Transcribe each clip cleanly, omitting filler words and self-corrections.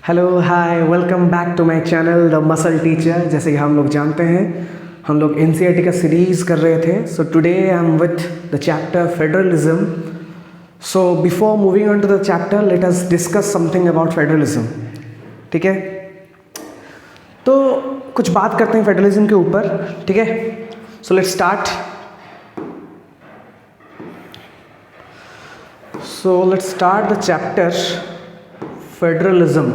Hello hi welcome back to my channel the muscle teacher. जैसे कि हम लोग जानते हैं हम लोग एनसीईआरटी का सीरीज़ कर रहे थे। So today I am with the chapter federalism. So before moving on to the chapter let us discuss something about federalism. ठीक है, तो कुछ बात करते हैं फेडरलिज्म के ऊपर। ठीक है, so let's start. So let's start the chapter federalism.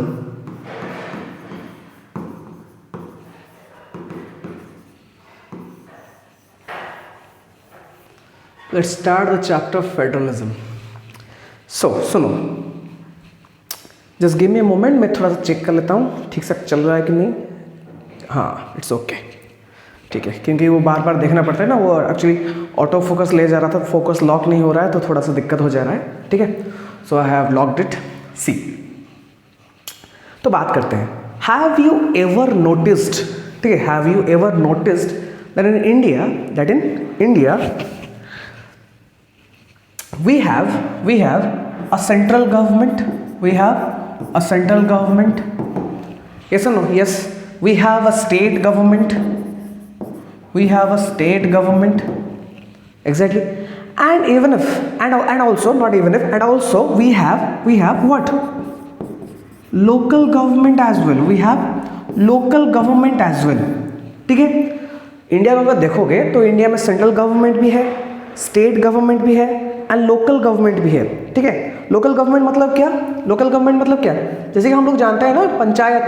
Let's start the chapter of federalism. So, सुनो, just give me a moment, मैं थोड़ा सा चेक कर लेता हूँ ठीक से चल रहा है कि नहीं। हाँ, इट्स ओके, ठीक है, क्योंकि वो बार बार देखना पड़ता है ना, वो एक्चुअली ऑटो फोकस ले जा रहा था, फोकस लॉक नहीं हो रहा है तो थोड़ा सा दिक्कत हो जा रहा है। ठीक है, सो आई हैव लॉक्ड इट। सी, तो बात करते हैं। हैव यू एवर नोटिस्ड, ठीक है, have you ever noticed that in India we have a central government. Yes or no? Yes, we have a state government. Exactly. And even if and also we have what, local government as well. We have local government as well. ठीक है, India में अगर देखोगे तो India में central government भी है, state government भी है एंड लोकल गवर्नमेंट भी है। ठीक है, लोकल गवर्नमेंट मतलब क्या? लोकल गवर्नमेंट मतलब क्या? जैसे कि हम लोग जानते हैं ना, panchayat,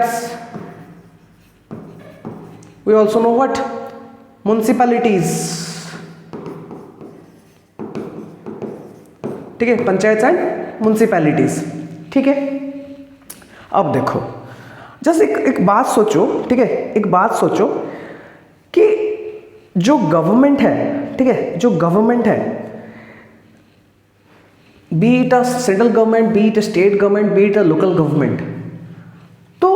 we also know what, municipalities. ठीक है, पंचायत एंड म्युनिसिपैलिटीज। ठीक है, अब देखो, जस्ट एक बात सोचो। ठीक है, एक बात सोचो कि जो गवर्नमेंट है, ठीक है, जो गवर्नमेंट है, be it a central government, be it a state government, be it a local government, तो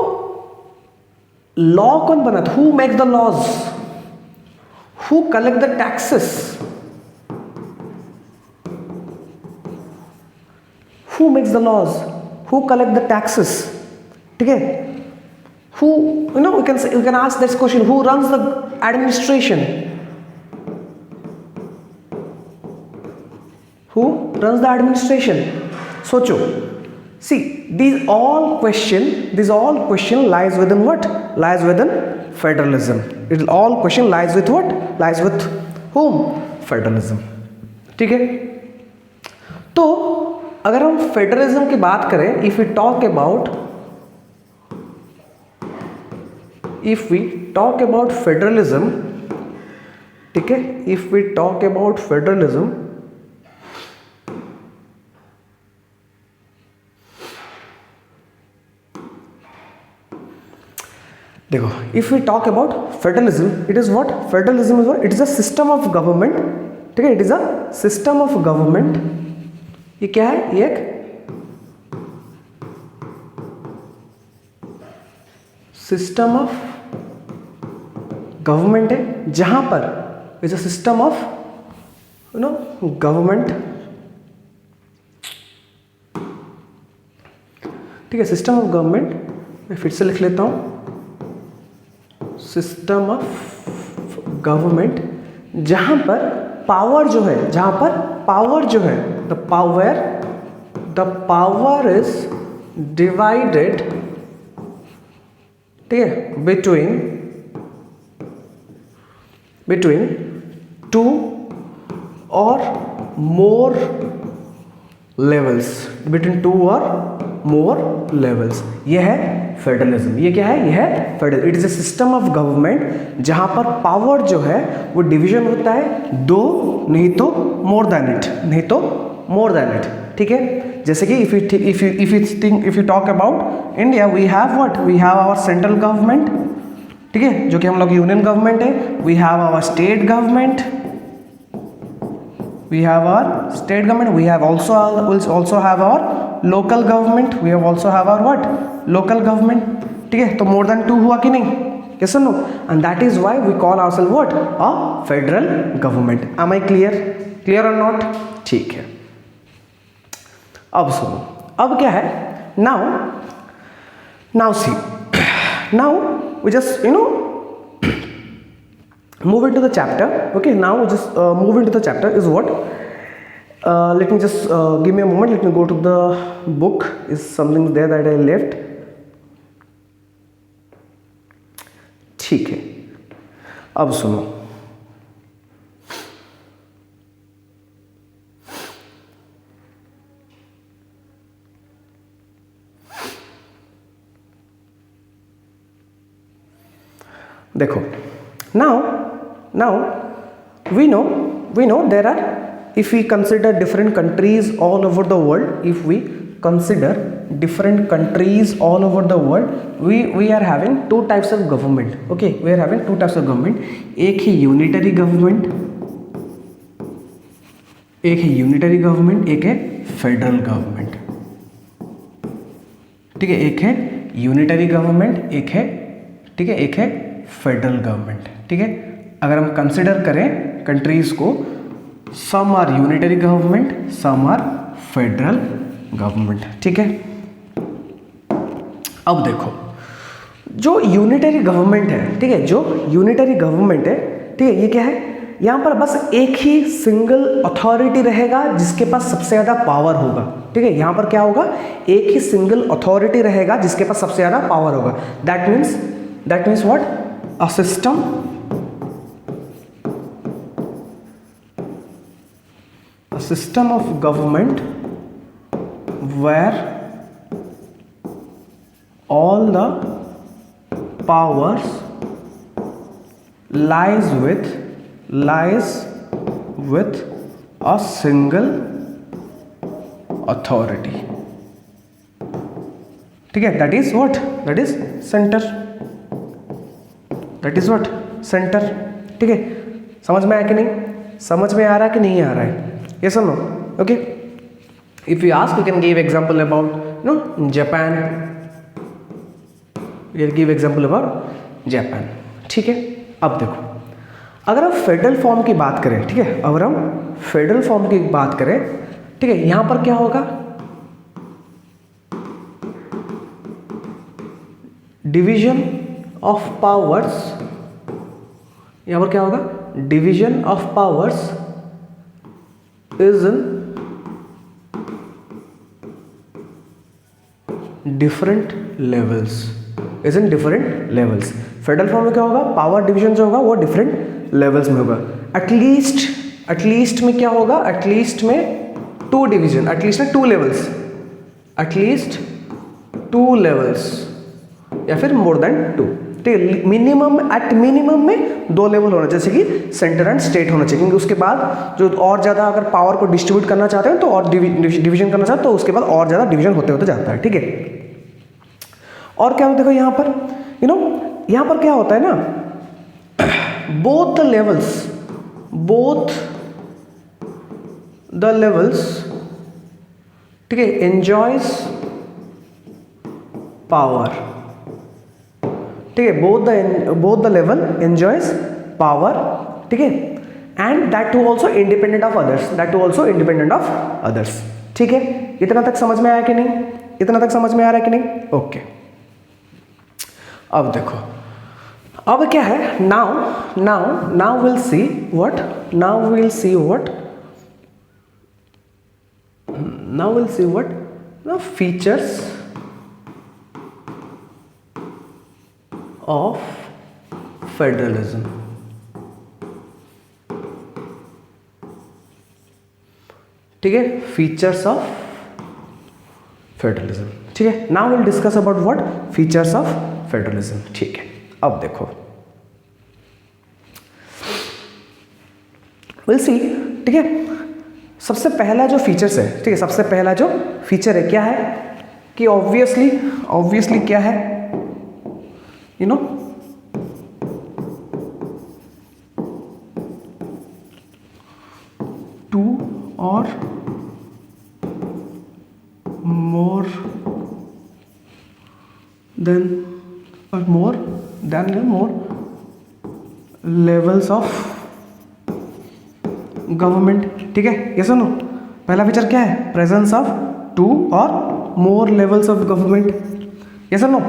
लॉ कौन बनाता? Who makes the laws? Who collect the taxes? Who makes the laws? Who collect the taxes? ठीक है, who, you know, you can ask this question, who runs the administration? Who runs the administration? सोचो, see, these all question lies within what? Lies within federalism. It all question lies with what? Lies with whom? Federalism. ठीक है, तो अगर हम federalism की बात करें, if we talk about federalism, ठीक है, if we talk about federalism, देखो, if we talk about federalism, it is what? Federalism is what? It is a system of government. ठीक है, it is a system of government. ये क्या है? ये एक सिस्टम ऑफ गवर्नमेंट है, जहां पर is a system of, you know, government. ठीक है, सिस्टम ऑफ गवर्नमेंट। मैं फिर से लिख लेता हूं, सिस्टम ऑफ गवर्नमेंट, जहां पर पावर जो है, द पावर इज डिवाइडेड, ठीक है, बिटवीन टू और मोर लेवल्स, यह है फेडरलिज्म। ये क्या है? यह है federal. It is a system of government जहां पर पावर जो है वो डिवीजन होता है दो, नहीं तो मोर देन इट। ठीक है, जैसे कि if you talk about India, we have what? We have our central government, ठीक है, जो कि हम लोग यूनियन गवर्नमेंट है। We have our state government, we have our state government, we have also have our local government, we have also have our what? Local government। ठीक है, तो more than two हुआ कि नहीं? Yes or no? And that is why we call ourselves what? A federal government. Am I clear or not? ठीक है, अब सुनो, अब क्या है? Now Now see, now we just move into the chapter. Okay, now we just move into the chapter is what. Let me just give me a moment. Let me go to the book. Is something there that I left? ठीक है, अब सुनो. देखो, now we know there are, if we consider different countries all over the world, if we consider different countries all over the world, we are having two types of government. Okay, we are having two types of government. एक है unitary government, एक है federal government. ठीक है, एक है unitary government, एक है फेडरल गवर्नमेंट. ठीक है, अगर हम कंसिडर करें कंट्रीज को, some are unitary government, some are federal government. ठीक है, अब देखो जो यूनिटरी गवर्नमेंट है, ठीक है, जो यूनिटरी गवर्नमेंट है, ठीक है, ये क्या है, यहां पर बस एक ही सिंगल अथॉरिटी रहेगा जिसके पास सबसे ज्यादा पावर होगा. ठीक है, यहां पर क्या होगा, एक ही सिंगल अथॉरिटी रहेगा जिसके पास सबसे ज्यादा पावर होगा. That means what, a system of government where all the powers lies with a single authority. ठीक है, that is what, that is center. That is what, centre. ठीक है, समझ में आया कि नहीं, समझ में आ रहा है कि नहीं आ रहा है, ये सुनो. Okay, if you ask, you can give example about Japan, you can give example about Japan. ठीक है, अब देखो, अगर हम फेडरल फॉर्म की बात करें, ठीक है, अगर हम फेडरल फॉर्म की बात करें, ठीक है, यहां पर क्या होगा, डिवीजन ऑफ पावर्स, यहां पर क्या होगा, division of powers is in different levels, federal form में क्या होगा, पावर डिवीजन जो होगा वो डिफरेंट लेवल्स में होगा. एटलीस्ट में क्या होगा, एटलीस्ट में टू डिवीजन, एटलीस्ट में टू लेवल्स, या फिर मोर देन टू. ठीक है, मिनिमम में दो लेवल होना, जैसे कि सेंटर एंड स्टेट होना चाहिए, क्योंकि उसके बाद जो और ज़्यादा अगर पावर को डिस्ट्रीब्यूट करना चाहते हैं तो और डिवीजन करना चाहते हैं तो उसके बाद और ज़्यादा डिवीजन होते जाता है. ठीक है, और क्या देखो यहाँ पर, यहाँ पर क्या होता है ना, बोथ द लेवल्स, ठीक है, एंजॉयज पावर. ठीक है, both the level enjoys power. ठीक है, and that too also independent of others. ठीक है, इतना तक समझ में आया कि नहीं, इतना तक समझ में आ रहा है कि नहीं. ओके, अब देखो, अब क्या है, now will see what, the features of federalism. ठीक है, फीचर्स ऑफ फेडरलिज्म. ठीक है, now will discuss about what, features of federalism. ठीक है, अब देखो, विल सी. ठीक है, सबसे पहला जो फीचर्स है, ठीक है, सबसे पहला जो फीचर है क्या है, कि ऑब्वियसली क्या है, टू और more then levels of government. ठीक है, ये सुनो, पहला फीचर क्या है, प्रेजेंस ऑफ टू और मोर लेवल्स ऑफ गवर्नमेंट. यस और नो?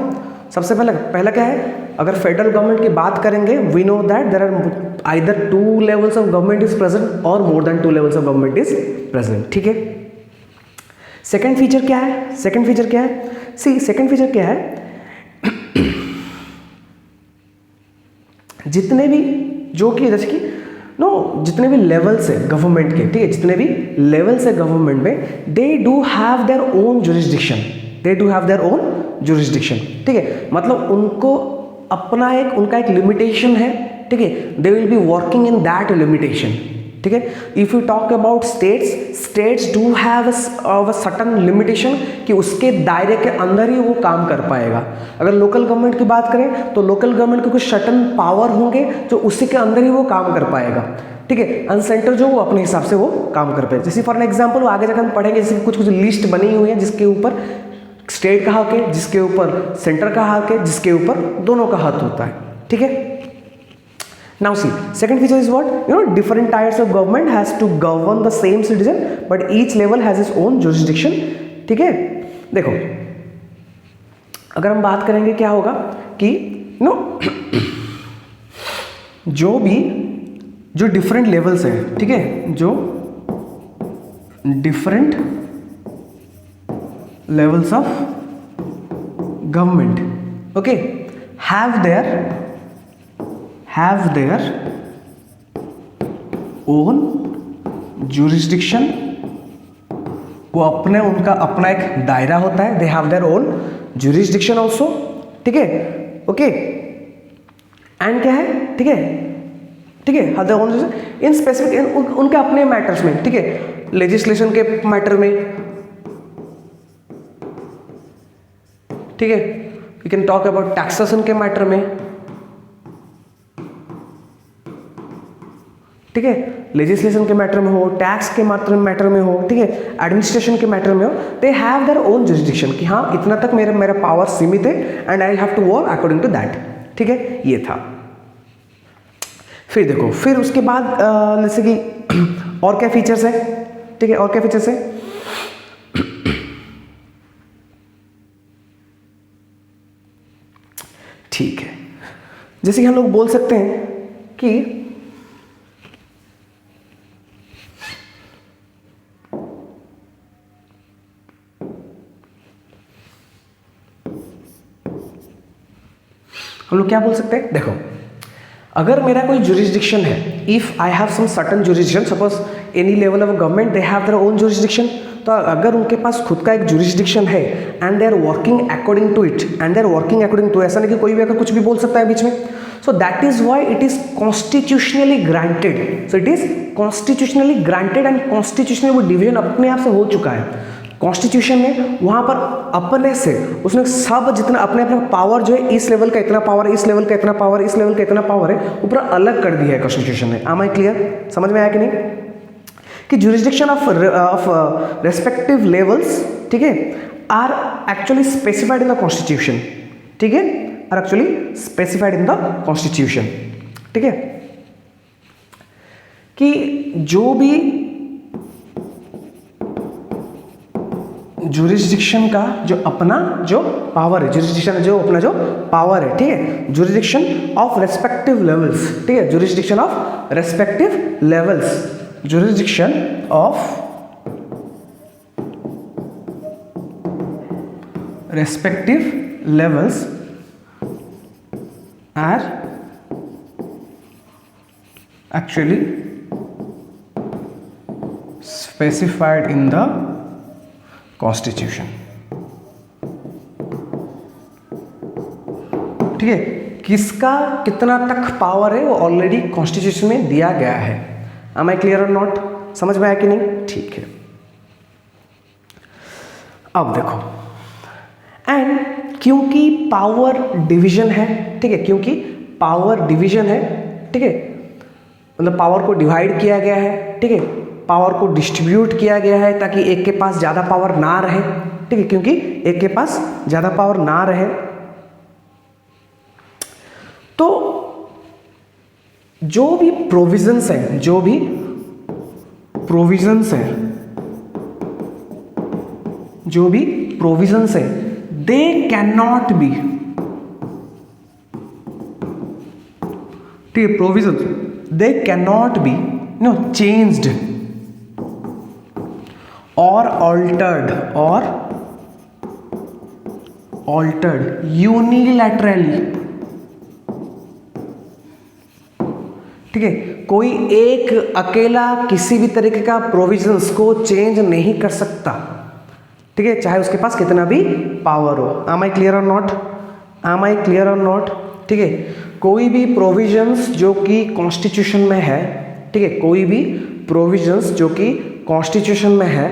सबसे पहला क्या है, अगर फेडरल गवर्नमेंट की बात करेंगे, we know that there are either 2 levels of government is present और more than 2 levels of government is present, ठीक है। सेकेंड फीचर क्या है? सेकेंड फीचर क्या है? सी सेकेंड फीचर क्या है, जितने भी जो कि जैसे कि जितने भी लेवल्स है गवर्नमेंट के, ठीक है, जितने भी लेवल्स है गवर्नमेंट में, they do have their own jurisdiction, they do have their own jurisdiction, ठीक है। मतलब उनको अपना उनका एक लिमिटेशन है, ठीक है, they will be working in that limitation, ठीक है। If you talk about states do have a certain limitation कि उसके दायरे के अंदर ही वो काम कर पाएगा। अगर लोकल गवर्नमेंट की बात करें तो लोकल गवर्नमेंट के कुछ सर्टेन पावर होंगे जो उसी के अंदर ही वो काम कर पाएगा, ठीक है। एंड सेंटर जो वो अपने हिसाब से वो काम कर पाएगा। जैसे फॉर एन एग्जाम्पल आगे जाकर हम पढ़ेंगे, जैसे कुछ लिस्ट बनी हुई है जिसके ऊपर स्टेट का हक है, जिसके ऊपर सेंटर का हक है, जिसके ऊपर दोनों का हक होता है, ठीक है। Now see, second feature is what? Different tiers of government has to govern the same citizen, but each level has its own jurisdiction, ठीक है। देखो, अगर हम बात करेंगे क्या होगा कि जो डिफरेंट लेवल्स हैं, ठीक है, जो different levels of government, okay, have their own jurisdiction, वो उनका अपना एक दायरा होता है, they have their own jurisdiction also, ठीक है, ओके। एंड क्या है, ठीक है, ठीक है, have their own in specific उनके अपने मैटर्स में, ठीक है, लेजिस्लेशन के मैटर में, ठीक है, we can talk about taxation के मैटर में, ठीक है, लेजिस्लेशन के मैटर में हो, टैक्स के मैटर में हो, ठीक है, एडमिनिस्ट्रेशन के मैटर में हो, they have their own jurisdiction कि हाँ इतना तक मेरा पावर सीमित है and I have to work according to that, ठीक है, ये था। फिर देखो, फिर उसके बाद जैसे कि और क्या फीचर्स है, ठीक है, और क्या फीचर्स है, ठीक है, जैसे कि हम लोग बोल सकते हैं कि हम लोग क्या बोल सकते हैं, देखो, अगर मेरा कोई जुरिस्डिक्शन है, if I have some certain jurisdiction, suppose any level of government they have their own jurisdiction, तो अगर उनके पास खुद का एक जुरिस्डिक्शन है and they are working according to it, and they are working according to, ऐसा नहीं कि कोई भी अगर कुछ भी बोल सकता है बीच में, so that is why it is constitutionally granted, so it is constitutionally granted and constitutionally वो डिवीजन अपने आप से हो चुका है कॉन्स्टिट्यूशन में। वहाँ पर अपने से उसने सब जितना अपने अपना पावर जो है, इस लेवल का इतना पावर, इस लेवल का इतना पावर, इस लेवल का इतना पावर है, ऊपर अलग कर दिया है कॉन्स्टिट्यूशन ने। आम आई क्लियर? समझ में आया कि नहीं? कि जुरिस्डिक्शन ऑफ रेस्पेक्टिव लेवल्स, ठीक है, are actually specified in the constitution, ठीक है, are actually specified in the constitution, ठीक है, कि जो भी जुरिस्डिक्शन का जो अपना जो पावर है, जुरिस्डिक्शन जो अपना जो पावर है, ठीक है, जुरिस्डिक्शन ऑफ रेस्पेक्टिव लेवल्स, ठीक है, jurisdiction of respective levels, jurisdiction of respective levels are actually specified in the constitution, ठीक है, किसका कितना तक पावर है वो ऑलरेडी कॉन्स्टिट्यूशन में दिया गया है। Am I clear or not? समझ में आया कि नहीं? ठीक है, अब देखो, एंड क्योंकि पावर डिवीजन है, ठीक है, क्योंकि पावर डिवीजन है, ठीक है, मतलब पावर को डिवाइड किया गया है, ठीक है, पावर को डिस्ट्रीब्यूट किया गया है ताकि एक के पास ज़्यादा पावर ना रहे, ठीक है, क्योंकि एक के पास ज़्यादा पावर ना रहे, तो जो भी प्रोविजंस हैं, जो भी प्रोविजंस हैं, जो भी प्रोविजंस हैं, दे कैन नॉट बी, ठीक है, provision, they can not be no changed और ऑल्टर्ड यूनिलैटरली, ठीक है, कोई एक अकेला किसी भी तरीके का प्रोविजंस को चेंज नहीं कर सकता, ठीक है, चाहे उसके पास कितना भी पावर हो। M I clear or not, am I clear or not, ठीक है, कोई भी प्रोविजंस जो कि कॉन्स्टिट्यूशन में है, ठीक है, कोई भी प्रोविजंस जो कि कॉन्स्टिट्यूशन में है,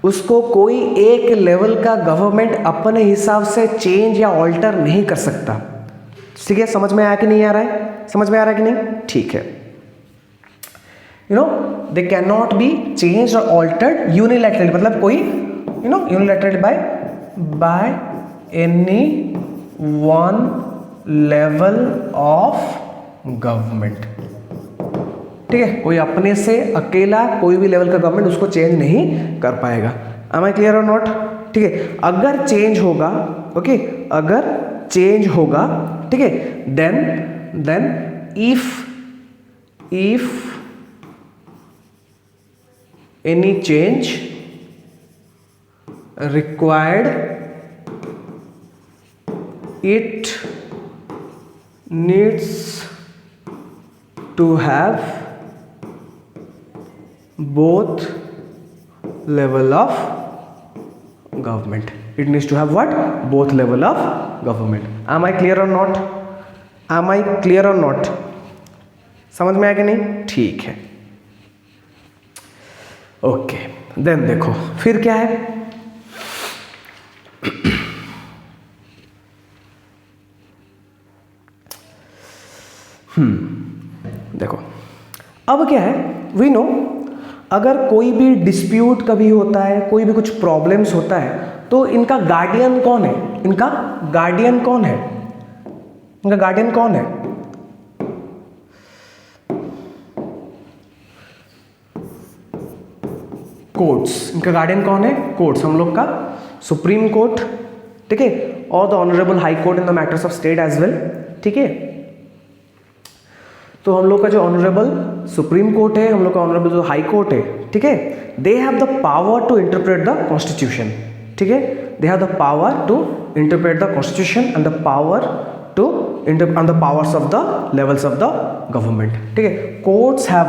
उसको कोई एक लेवल का गवर्नमेंट अपने हिसाब से चेंज या ऑल्टर नहीं कर सकता, ठीक है, समझ में आया कि नहीं आ रहा है, समझ में आ रहा है कि नहीं, ठीक है, you know they can not B change और ऑल्टर्ड यूनिलैटरली, मतलब कोई you know unilaterally by any one level of government, ठीक है, कोई अपने से अकेला कोई भी लेवल का गवर्नमेंट उसको चेंज नहीं कर पाएगा। M I clear or not, ठीक है, अगर चेंज होगा, ओके, अगर चेंज होगा, ठीक है, then if any change required it needs to have both level of government, it needs to have what, both level of government। am I clear or not, am I clear or not, समझ में आया कि नहीं, ठीक है, okay, then देखो फिर क्या है, देखो अब क्या है, वी नो अगर कोई भी डिस्प्यूट कभी होता है, कोई भी कुछ प्रॉब्लम्स होता है, तो इनका गार्डियन कौन है, इनका गार्डियन कौन है, इनका गार्डियन कौन है, कोर्ट्स, इनका गार्डियन कौन है, कोर्ट्स, हम लोग का सुप्रीम कोर्ट, ठीक है, और the honourable high court in the matters of state as well, ठीक है, तो हम लोग का जो ऑनरेबल सुप्रीम कोर्ट है, हम लोग का ऑनरेबल जो हाई कोर्ट है, ठीक है, they have the power to interpret the constitution, ठीक है, they have the power to interpret the constitution and the power to and the powers of the levels of the government, ठीक है, courts have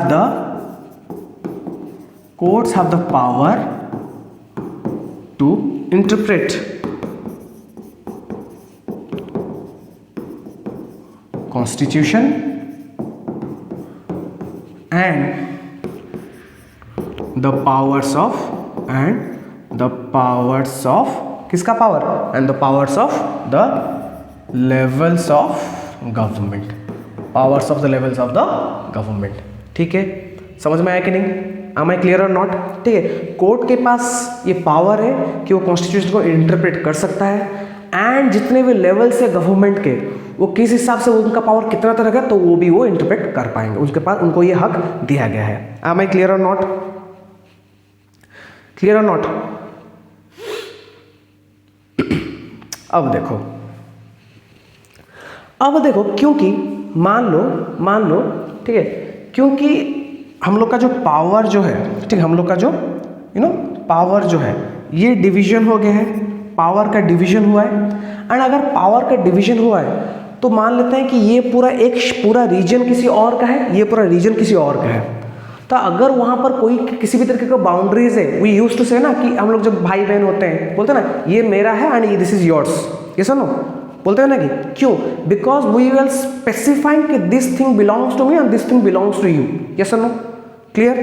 the power to interpret constitution and the powers of किसका power, and the powers of the levels of government, powers of the levels of the government, ठीक है, समझ में आया कि नहीं, am I clear or not, ठीक है, कोर्ट के पास ये पावर है कि वो कॉन्स्टिट्यूशन को इंटरप्रेट कर सकता है, एंड जितने भी लेवल से गवर्नमेंट के वो किस हिसाब से उनका पावर कितना तरह का, तो वो भी वो इंटरप्रेट कर पाएंगे, उसके पास उनको ये हक दिया गया है। M I clear or not, clear or not. अब देखो क्योंकि मान लो ठीक है, क्योंकि हम लोग का जो पावर जो है, ठीक है, हम लोग का जो पावर जो है ये डिवीजन हो गया है, पावर का डिवीजन हुआ है, एंड अगर पावर का डिवीजन हुआ है तो मान लेते हैं कि ये पूरा रीजन किसी और का है, ये पूरा रीजन किसी और का है, तो अगर वहाँ पर कोई किसी भी तरीके का बाउंड्रीज है, वी यूज्ड टू से ना कि हम लोग जब भाई बहन होते हैं बोलते हैं ना ये मेरा है एंड दिस इज योर्स, ये सुनो बोलते हैं ना कि क्यों, बिकॉज वी विल स्पेसिफाइंग कि this thing belongs to me and this thing belongs to you, yes और नो, क्लियर।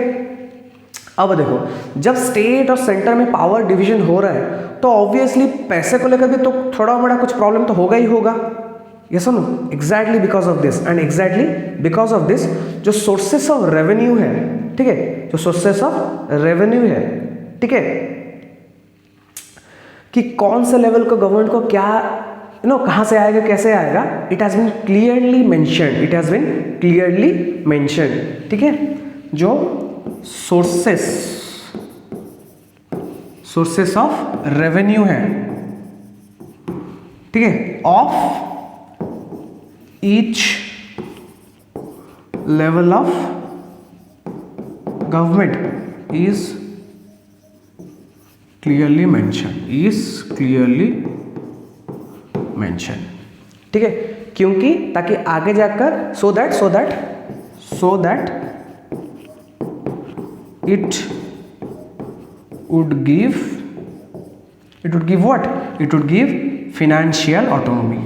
अब देखो जब स्टेट और सेंटर में पावर डिवीजन हो रहा है तो ऑब्वियसली पैसे को लेकर भी तो थोड़ा बड़ा कुछ प्रॉब्लम तो होगा ही होगा, यस और no, exactly because of this and exactly because of this जो सोर्सेस ऑफ रेवेन्यू है, ठीक है, जो सोर्सेस ऑफ रेवेन्यू है, ठीक है, कि कौन से लेवल को गवर्नमेंट को क्या कहाँ से आएगा कैसे आएगा, it has been clearly mentioned, ठीक है, जो सोर्सेस ऑफ रेवेन्यू है, ठीक है, of each level of government is clearly mention, ठीक है, क्योंकि ताकि आगे जाकर so that it would give what? It would give financial autonomy,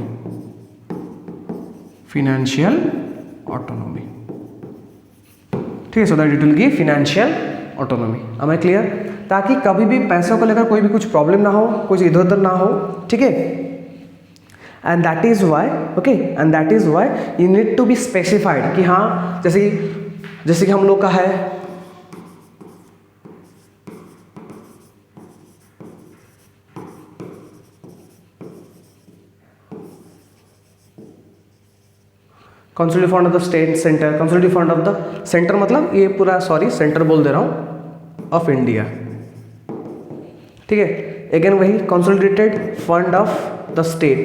ठीक है, so that it will give financial autonomy. Am I clear? ताकि कभी भी पैसों को लेकर कोई भी कुछ प्रॉब्लम ना हो, कुछ इधर उधर ना हो, ठीक है, and that is why you need to be specified कि हाँ जैसे कि हम लोग का है consolidated fund of the state centre, consolidated fund of the centre मतलब ये पूरा, सॉरी सेंटर बोल दे रहा हूँ, ऑफ इंडिया, ठीक है, अगेन वही consolidated fund of the state,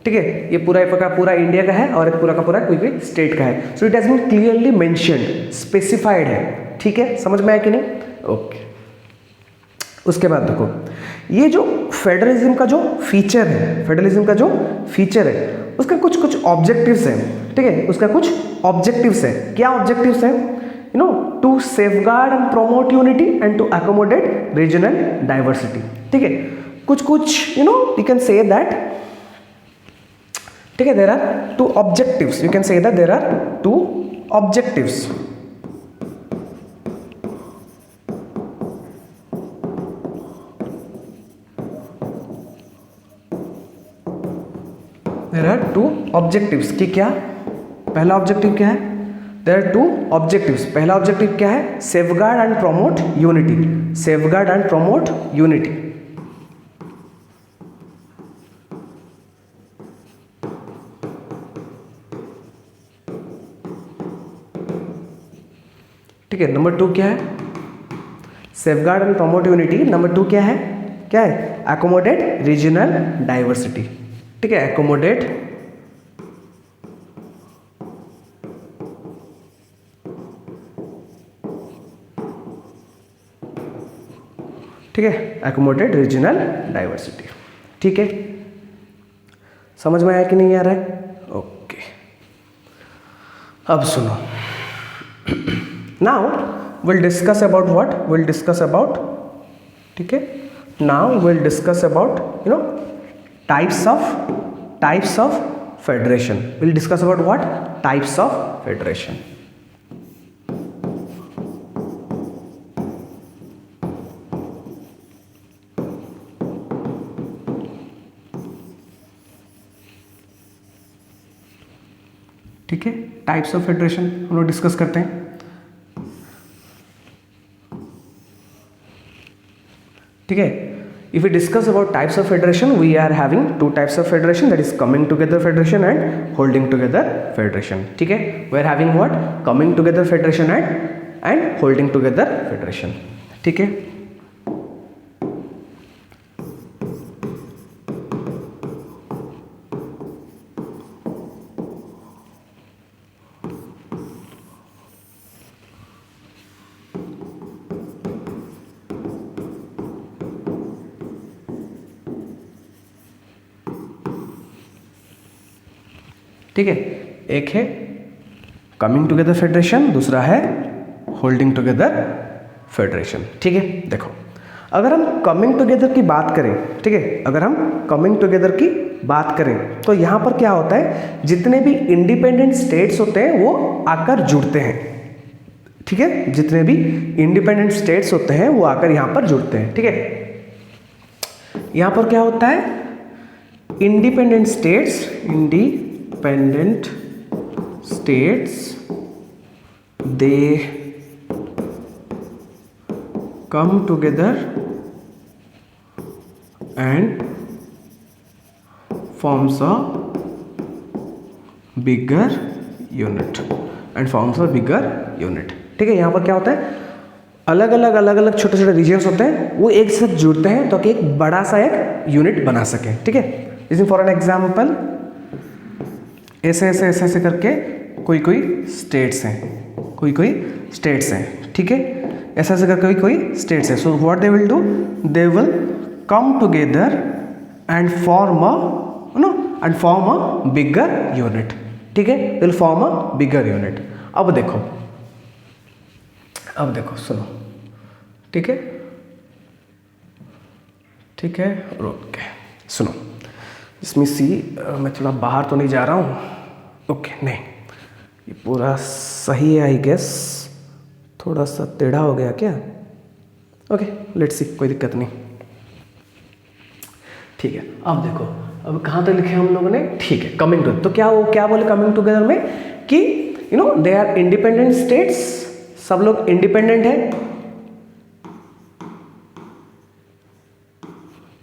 ठीक है, ये पूरा इंडिया का है और एक पूरा का पूरा कोई भी स्टेट का है, so it has been clearly mentioned, specified है, ठीक है, समझ में आया कि नहीं? ओके। उसके बाद देखो ये जो फेडरलिज्म का जो फीचर है, उसका कुछ ऑब्जेक्टिव्स हैं, ठीक है, उसका कुछ ऑब्जेक्टिव्स है। क्या ऑब्जेक्टिव्स हैं? To safeguard and promote unity and to accommodate regional diversity, ठीक है, कुछ यू कैन से दैट, ठीक है, there are two objectives, you can say that there are two objectives, there are two objectives कि क्या? पहला objective क्या है? देयर आर टू ऑब्जेक्टिव्स, पहला ऑब्जेक्टिव क्या है? सेफगार्ड एंड प्रमोट यूनिटी, ठीक है। नंबर 2 क्या है? Safeguard and promote unity. Number 2 क्या है? एकोमोडेट रीजनल डाइवर्सिटी, ठीक है, एकोमोडेट रीजनल डाइवर्सिटी, ठीक है, समझ में आया कि नहीं आ रहा है? ओके, अब सुनो, now will discuss about what? Will discuss about, ठीक है, now will discuss about types of federation. We'll discuss about what? Types of federation. ठीक है, टाइप्स ऑफ फेडरेशन हम लोग डिस्कस करते हैं, ठीक है। If we discuss about types of federation, we are having 2 types of federation, that is coming together federation and holding together federation, ठीक है। We are having what? Coming together federation and holding together federation, ठीक है। ठीक है, एक है coming together federation, दूसरा है होल्डिंग टुगेदर फेडरेशन, ठीक है। देखो, अगर हम कमिंग टुगेदर की बात करें, ठीक है, अगर हम कमिंग टुगेदर की बात करें तो यहाँ पर क्या होता है, जितने भी इंडिपेंडेंट स्टेट्स होते हैं वो आकर जुड़ते हैं, ठीक है, जितने भी इंडिपेंडेंट स्टेट्स होते हैं वो आकर यहाँ पर जुड़ते हैं, ठीक है। यहाँ पर क्या होता है, independent states they come together and forms a bigger unit, ठीक है। यहाँ पर क्या होता है, अलग अलग छोटे छोटे रीजन्स होते हैं, वो एक साथ जुड़ते हैं तो कि एक बड़ा सा एक यूनिट बना सकें, ठीक है। जैसे फॉर एन एग्जाम्पल ऐसे ऐसे ऐसे ऐसे करके कोई स्टेट्स हैं, कोई स्टेट्स हैं, ठीक है, ऐसा ऐसे करके कोई स्टेट्स हैं। सो what they will do, they will come together and form a bigger unit, ठीक है, they will form a bigger unit. अब देखो सुनो, ठीक है, ओके सुनो, इसमें सी मैं थोड़ा बाहर तो नहीं जा रहा हूँ, ओके नहीं, ये पूरा सही है आई गेस, थोड़ा सा टेढ़ा हो गया क्या, ओके लेट्स सी, कोई दिक्कत नहीं, ठीक है। अब देखो, अब कहाँ तक लिखे हम लोगों ने, ठीक है, कमिंग टू, तो क्या बोले कमिंग टुगेदर में कि दे आर इंडिपेंडेंट स्टेट्स, सब लोग इंडिपेंडेंट है,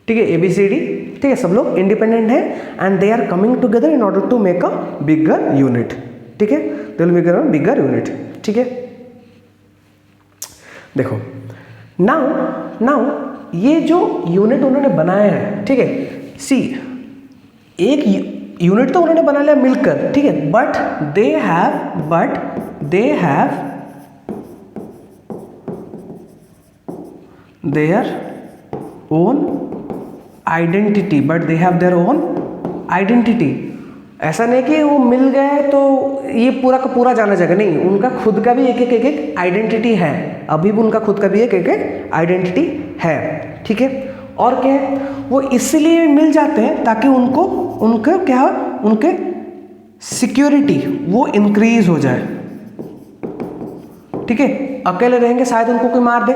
ठीक है, ABCD, ठीक है, सब लोग इंडिपेंडेंट है and they are coming together in order to make a bigger unit, ठीक है, they will make a bigger unit, ठीक है। देखो नाउ ये जो यूनिट उन्होंने बनाया है, ठीक है, सी एक यूनिट तो उन्होंने बना लिया मिलकर, ठीक है, but they have their own identity, but they have their own identity. ऐसा नहीं कि वो मिल गए तो ये पूरा का पूरा जाना जाएगा, नहीं, उनका खुद का भी एक आइडेंटिटी है, अभी भी उनका खुद का भी एक आइडेंटिटी है, ठीक है। और क्या है, वो इसलिए मिल जाते हैं ताकि उनके सिक्योरिटी वो इंक्रीज हो जाए, ठीक है। अकेले रहेंगे शायद उनको कोई मार दे,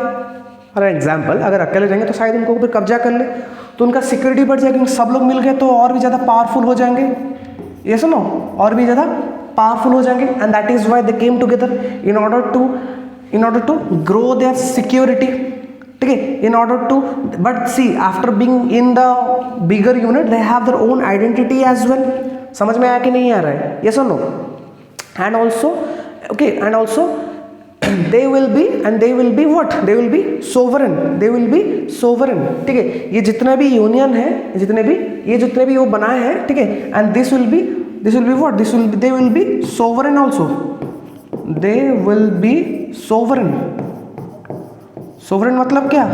फॉर एग्जाम्पल अगर अकेले रहेंगे तो शायद उनको कोई कब्जा कर ले, तो उनका सिक्योरिटी बढ़ जाएगी, सब लोग मिल गए तो और भी ज़्यादा पावरफुल हो जाएंगे, ये सुनो, और भी ज़्यादा पावरफुल हो जाएंगे, and that is why they came together in order to grow their security, ठीक है, in order to, but see after being in the bigger unit they have their own identity as well. समझ में आया कि नहीं आ रहा है, ये सुनो, and also they will be what, they will be sovereign, ठीक है। ये जितना भी यूनियन है, जितने भी वो बनाए हैं, ठीक है, and this will be what, they will be sovereign also, they will be sovereign मतलब क्या,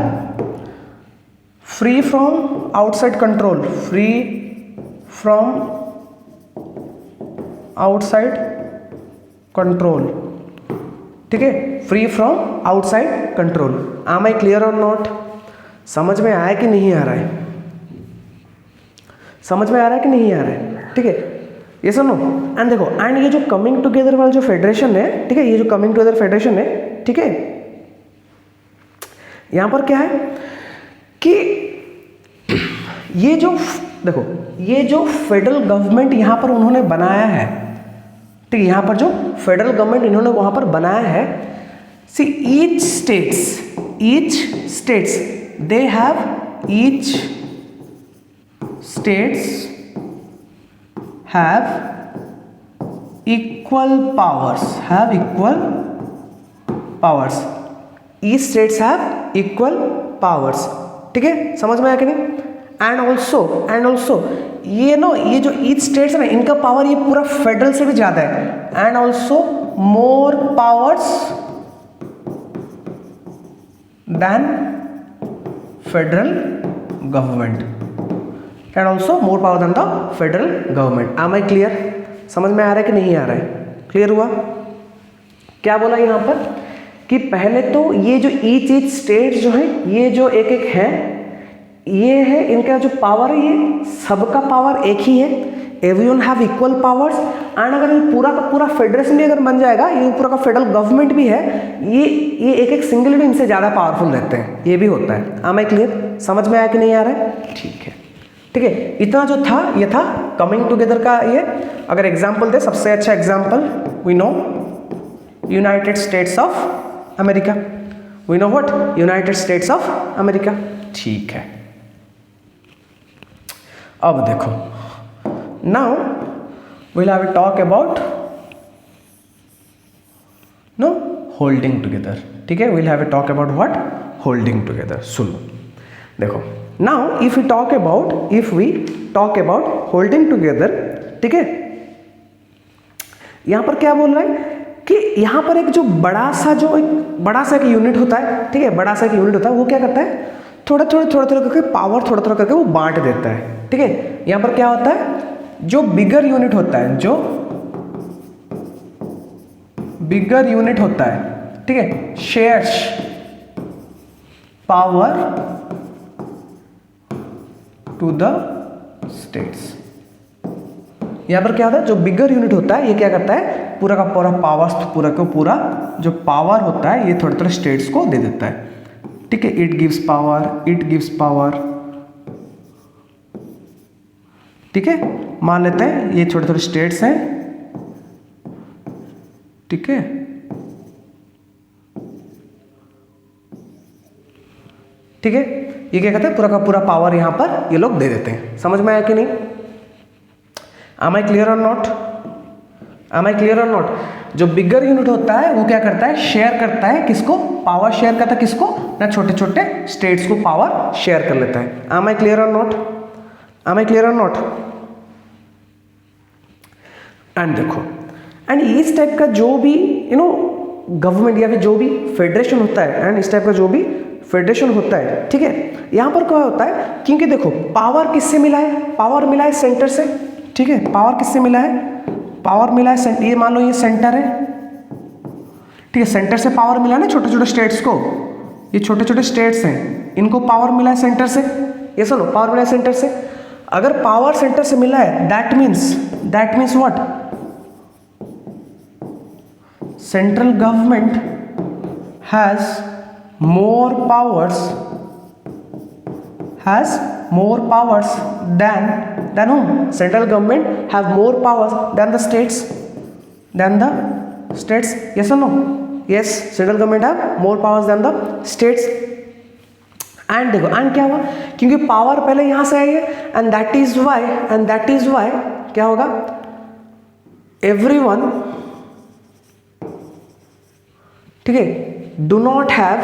फ्री फ्रॉम आउटसाइड कंट्रोल, ठीक है, फ्री फ्रॉम आउटसाइड कंट्रोल। आम आई क्लियर और नॉट, समझ में आया कि नहीं आ रहा है, ठीक है, ये सुनो, एंड देखो, एंड ये जो कमिंग टुगेदर वाला जो फेडरेशन है, ठीक है, ये जो कमिंग टुगेदर फेडरेशन है, ठीक है, यहां पर क्या है कि ये जो फेडरल गवर्नमेंट यहां पर उन्होंने बनाया है, ठीक है, यहां पर जो फेडरल गवर्नमेंट इन्होंने वहां पर बनाया है, see each states they have equal powers, each states have equal powers, ठीक है, समझ में आया कि नहीं। एंड ऑल्सो ये जो ईच स्टेट्स है ना, इनका पावर ये पूरा फेडरल से भी ज्यादा है, and also more powers than federal government, and also more power than the federal government. Am I clear, समझ में आ रहा है कि नहीं आ रहा है, क्लियर हुआ। क्या बोला यहाँ पर कि पहले तो ये जो ईच स्टेट जो है, ये जो एक है, ये है इनका जो पावर है, ये सबका पावर एक ही है, everyone have equal powers, and अगर ये पूरा का पूरा फेडरेशन भी अगर बन जाएगा, ये पूरा का फेडरल गवर्नमेंट भी है, ये एक सिंगल भी इनसे ज़्यादा पावरफुल रहते हैं, ये भी होता है। आम आई क्लियर, समझ में आया कि नहीं आ रहा है, ठीक है, इतना जो था ये था कमिंग टुगेदर का। ये अगर एग्जाम्पल दे, सबसे अच्छा example we know United States of America, we know what, United States of America, ठीक है। अब देखो, now will have a talk about holding together, ठीक है, will have a talk about what, holding together. सुनो देखो, now if we talk about holding together, ठीक है, यहां पर क्या बोल रहा है कि यहां पर एक बड़ा सा एक यूनिट होता है, ठीक है, बड़ा सा एक यूनिट होता है, वो क्या करता है, थोड़ा करके पावर थोड़ा करके वो बांट देता है, ठीक है। यहां पर क्या होता है, जो बिगर यूनिट होता है, ठीक है, shares power to the states. यहां पर क्या होता है, जो बिगर यूनिट होता है ये क्या करता है, पूरा का पूरा पूरा जो पावर होता है ये थोड़े स्टेट्स को दे देता है, ठीक है। इट गिव्स पावर, ठीक है, मान लेते हैं ये थोड़े स्टेट्स हैं, ठीक है, ठीक है। ये क्या कहते हैं, पूरा का पूरा पावर यहां पर ये लोग दे देते हैं। समझ में आया कि नहीं? Am I clear or not? जो बिगर यूनिट होता है वो क्या करता है, शेयर करता है, किसको, पावर शेयर करता है, किसको ना, छोटे छोटे स्टेट्स को पावर शेयर कर लेता है। Am I clear or not? And देखो, एंड इस टाइप का जो भी गवर्नमेंट या फिर जो भी फेडरेशन होता है, एंड इस टाइप का जो भी फेडरेशन होता है, ठीक है, यहां पर क्या होता है, क्योंकि देखो पावर किससे मिला है, पावर मिला है सेंटर से, ठीक है, पावर किससे मिला है, पावर मिला है, ये मान लो ये सेंटर है, ठीक है, सेंटर से पावर मिला है ना छोटे छोटे स्टेट्स को, ये छोटे छोटे स्टेट्स हैं, इनको पावर मिला है सेंटर से, ये सुनो, पावर मिला है सेंटर से। अगर पावर सेंटर से मिला है, that means what, central government has more powers than whom? Central government have more powers than the states. Yes or no? Yes, central government have more powers than the states. And देखो, and क्या हुआ, क्योंकि power पहले यहां से आई है, and that is why क्या होगा, everyone, ठीक है, do not have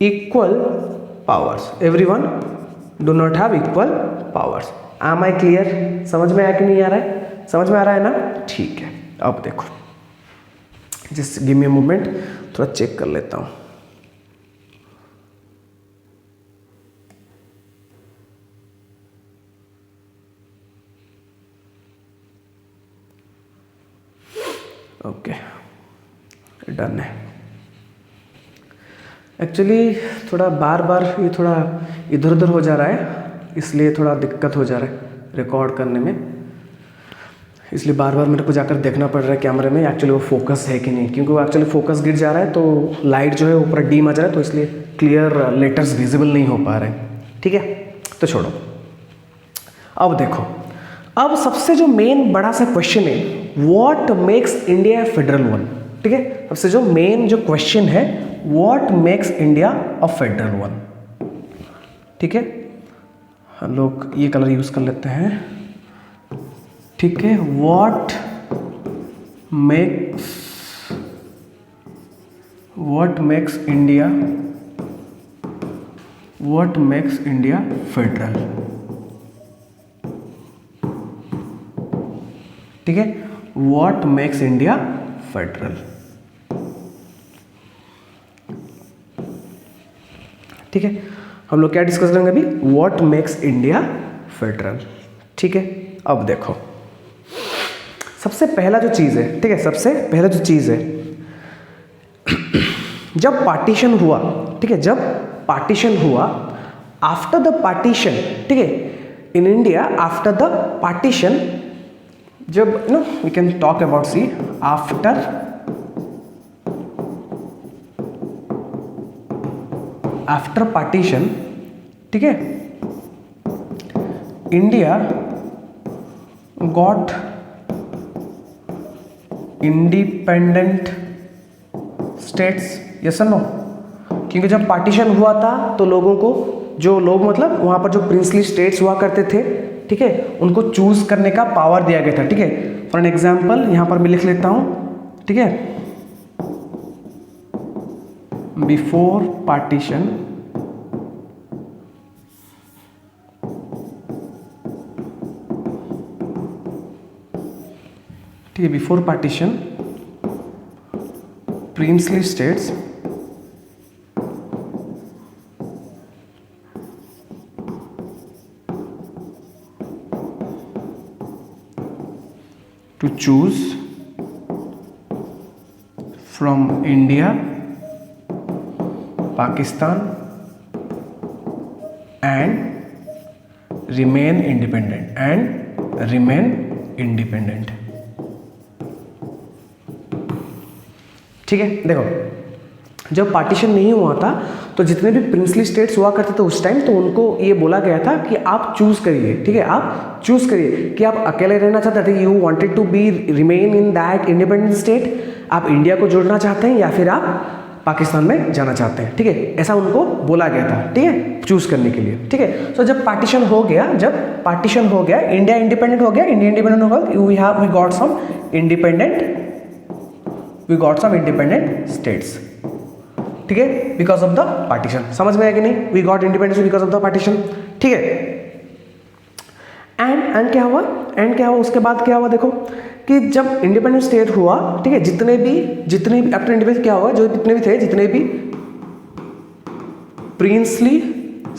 equal powers. Everyone do not have equal powers. Am I clear? समझ में आया कि नहीं आ रहा है? समझ में आ रहा है ना? ठीक है। अब देखो, just give me a moment, थोड़ा चेक कर लेता हूँ। ओके, डन है। एक्चुअली थोड़ा बार बार ये थोड़ा इधर उधर हो जा रहा है, इसलिए थोड़ा दिक्कत हो जा रहा है रिकॉर्ड करने में, इसलिए बार बार मेरे को जाकर देखना पड़ रहा है कैमरे में एक्चुअली वो फोकस है कि नहीं, क्योंकि वो एक्चुअली फोकस गिर जा रहा है, तो लाइट जो है ऊपर डीम आ जा रहा है, तो इसलिए क्लियर लेटर्स विजिबल नहीं हो पा रहे हैं, ठीक है। तो छोड़ो, अब देखो, अब सबसे जो मेन बड़ा सा क्वेश्चन है, what makes India federal one, ठीक है। सबसे जो मेन जो क्वेश्चन है, what makes India a federal one, ठीक है। हम लोग ये कलर यूज कर लेते हैं, ठीक है। व्हाट मेक्स इंडिया फेडरल, ठीक है। व्हाट मेक्स इंडिया फेडरल, ठीक है। हम लोग क्या डिस्कस करेंगे अभी, व्हाट मेक्स इंडिया फेडरल, ठीक है। अब देखो, सबसे पहला जो चीज है, ठीक है, सबसे पहला जो चीज है, जब पार्टीशन हुआ, ठीक है, जब पार्टीशन हुआ, आफ्टर द पार्टीशन, ठीक है, in India after the partition, जब we can talk about see after partition, ठीक है, India got independent states, yes और नो। क्योंकि जब पार्टीशन हुआ था तो लोगों को, जो लोग मतलब वहां पर जो प्रिंसली स्टेट्स हुआ करते थे, ठीक है, उनको चूज करने का पावर दिया गया था, ठीक है। फॉर एन एग्जाम्पल यहाँ पर मैं लिख लेता हूँ, ठीक है, बिफोर पार्टीशन ठीक है, before partition princely states to choose from India, Pakistan and remain independent. ठीक है, देखो जब पार्टीशन नहीं हुआ था तो जितने भी प्रिंसली स्टेट्स हुआ करते थे उस टाइम, तो उनको ये बोला गया था कि आप चूज करिए, ठीक है, आप चूज करिए कि आप अकेले रहना चाहते थे, you wanted to be remain in that independent state, आप इंडिया को जोड़ना चाहते हैं या फिर आप पाकिस्तान में जाना चाहते हैं, ठीक है, ऐसा उनको बोला गया था, ठीक है, चूज करने के लिए, ठीक है। सो जब पार्टीशन हो गया, इंडिया इंडिपेंडेंट हो गया, we got some independent states, ठीक है, बिकॉज ऑफ द पार्टीशन। समझ में आया कि नहीं? We got independence because of the partition, ठीक है। एंड क्या हुआ? उसके बाद क्या हुआ? देखो कि जब इंडिपेंडेंट स्टेट हुआ, ठीक है, जितने भी आफ्टर इंडिपेंडेंस क्या हुआ, जो जितने भी प्रिंसली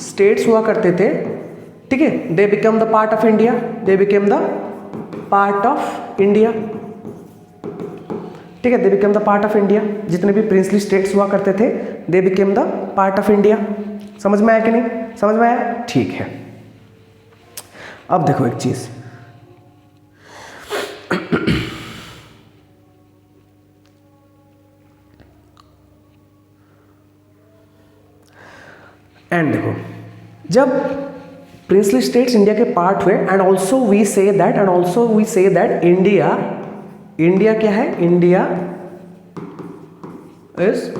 स्टेट्स हुआ करते थे, ठीक है, they become the part of India, ठीक है, they become the part of India. जितने भी प्रिंसली स्टेट्स हुआ करते थे, they become the part of India. समझ में आया कि नहीं? समझ में आया? ठीक है। अब देखो एक चीज, एंड देखो जब प्रिंसली स्टेट्स इंडिया के पार्ट हुए, and also we say that India क्या है? India is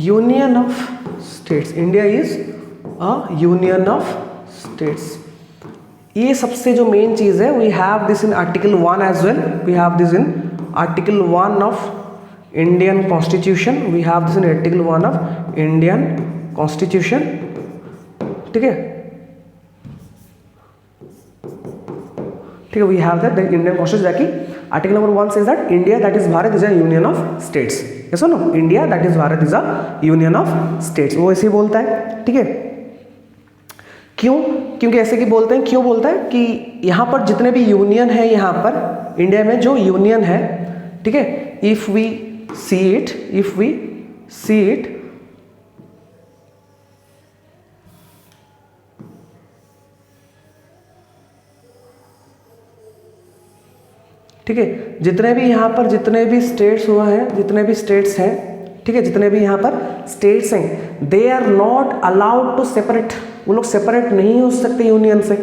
union of states, India is a union of states. ये सबसे जो मेन चीज है, we have this in article 1 as well, we have this in article 1 of Indian constitution, we have this in article 1 of Indian constitution, ठीक है, we have that the Indian constitution that article number 1 says that India, that is Bharat, is a union of states. Yes or no? India, that is Bharat, is a union of states. वो ऐसे ही बोलता है, ठीक है। क्योंकि ऐसे की बोलते हैं, क्यों बोलता है कि यहाँ पर जितने भी यूनियन है, यहाँ पर इंडिया में जो यूनियन है, ठीक है, इफ वी सी इट ठीक है, जितने भी यहाँ पर जितने भी स्टेट्स हुआ है, जितने भी स्टेट्स हैं, ठीक है, जितने भी यहाँ पर स्टेट्स हैं, they are not allowed to separate, वो लोग सेपरेट नहीं हो सकते यूनियन से,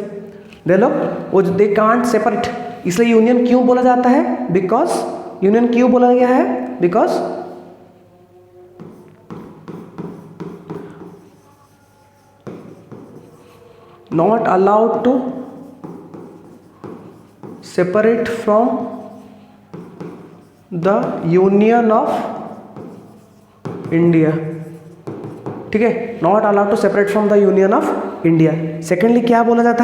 दे कांट सेपरेट। इसलिए यूनियन क्यों बोला जाता है? यूनियन क्यों बोला गया है? Because not allowed to separate from the Union of India, ठीक है, not allowed to separate from the Union of India. Secondly क्या बोला जाता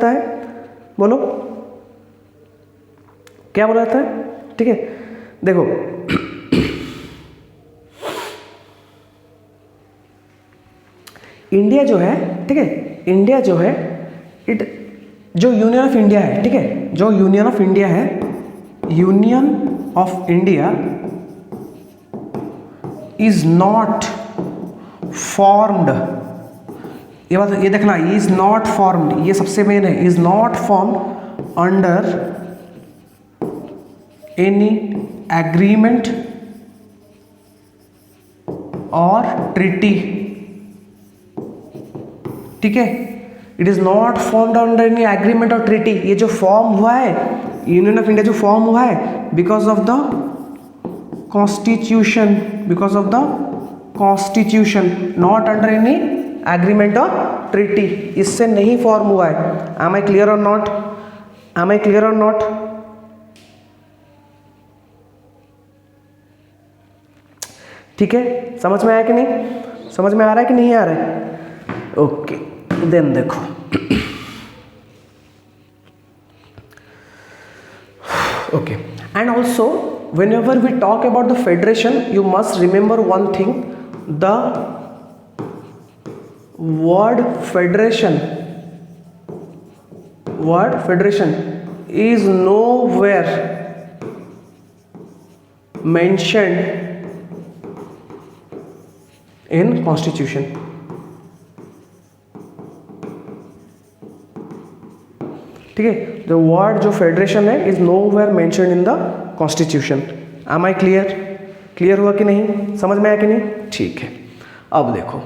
है? बोलो क्या बोला जाता है? ठीक है, देखो इंडिया जो है, ठीक है, इंडिया जो है, जो यूनियन ऑफ इंडिया है, ठीक है, जो यूनियन ऑफ इंडिया है, union of India is not formed, ये बात ये देखना, इज नॉट फॉर्म्ड, ये सबसे मेन है, is not formed under any agreement और ट्रीटी, ठीक है, it is not formed under any agreement और ट्रीटी। ये जो फॉर्म हुआ है, यूनियन ऑफ इंडिया जो फॉर्म हुआ है, because of the constitution, not under any agreement और ट्रीटी, इससे नहीं फॉर्म हुआ है। M I clear or not? Am I clear or not? ठीक है, समझ में आया कि नहीं? समझ में आ रहा है कि नहीं आ रहा है? ओके, देन देखो okay, and also whenever we talk about the federation, you must remember one thing: the word federation is nowhere mentioned in constitution. ठीक है, द वर्ड जो फेडरेशन है is nowhere mentioned in the constitution. Am I clear? Clear हुआ कि नहीं? समझ में आया कि नहीं? ठीक है, अब देखो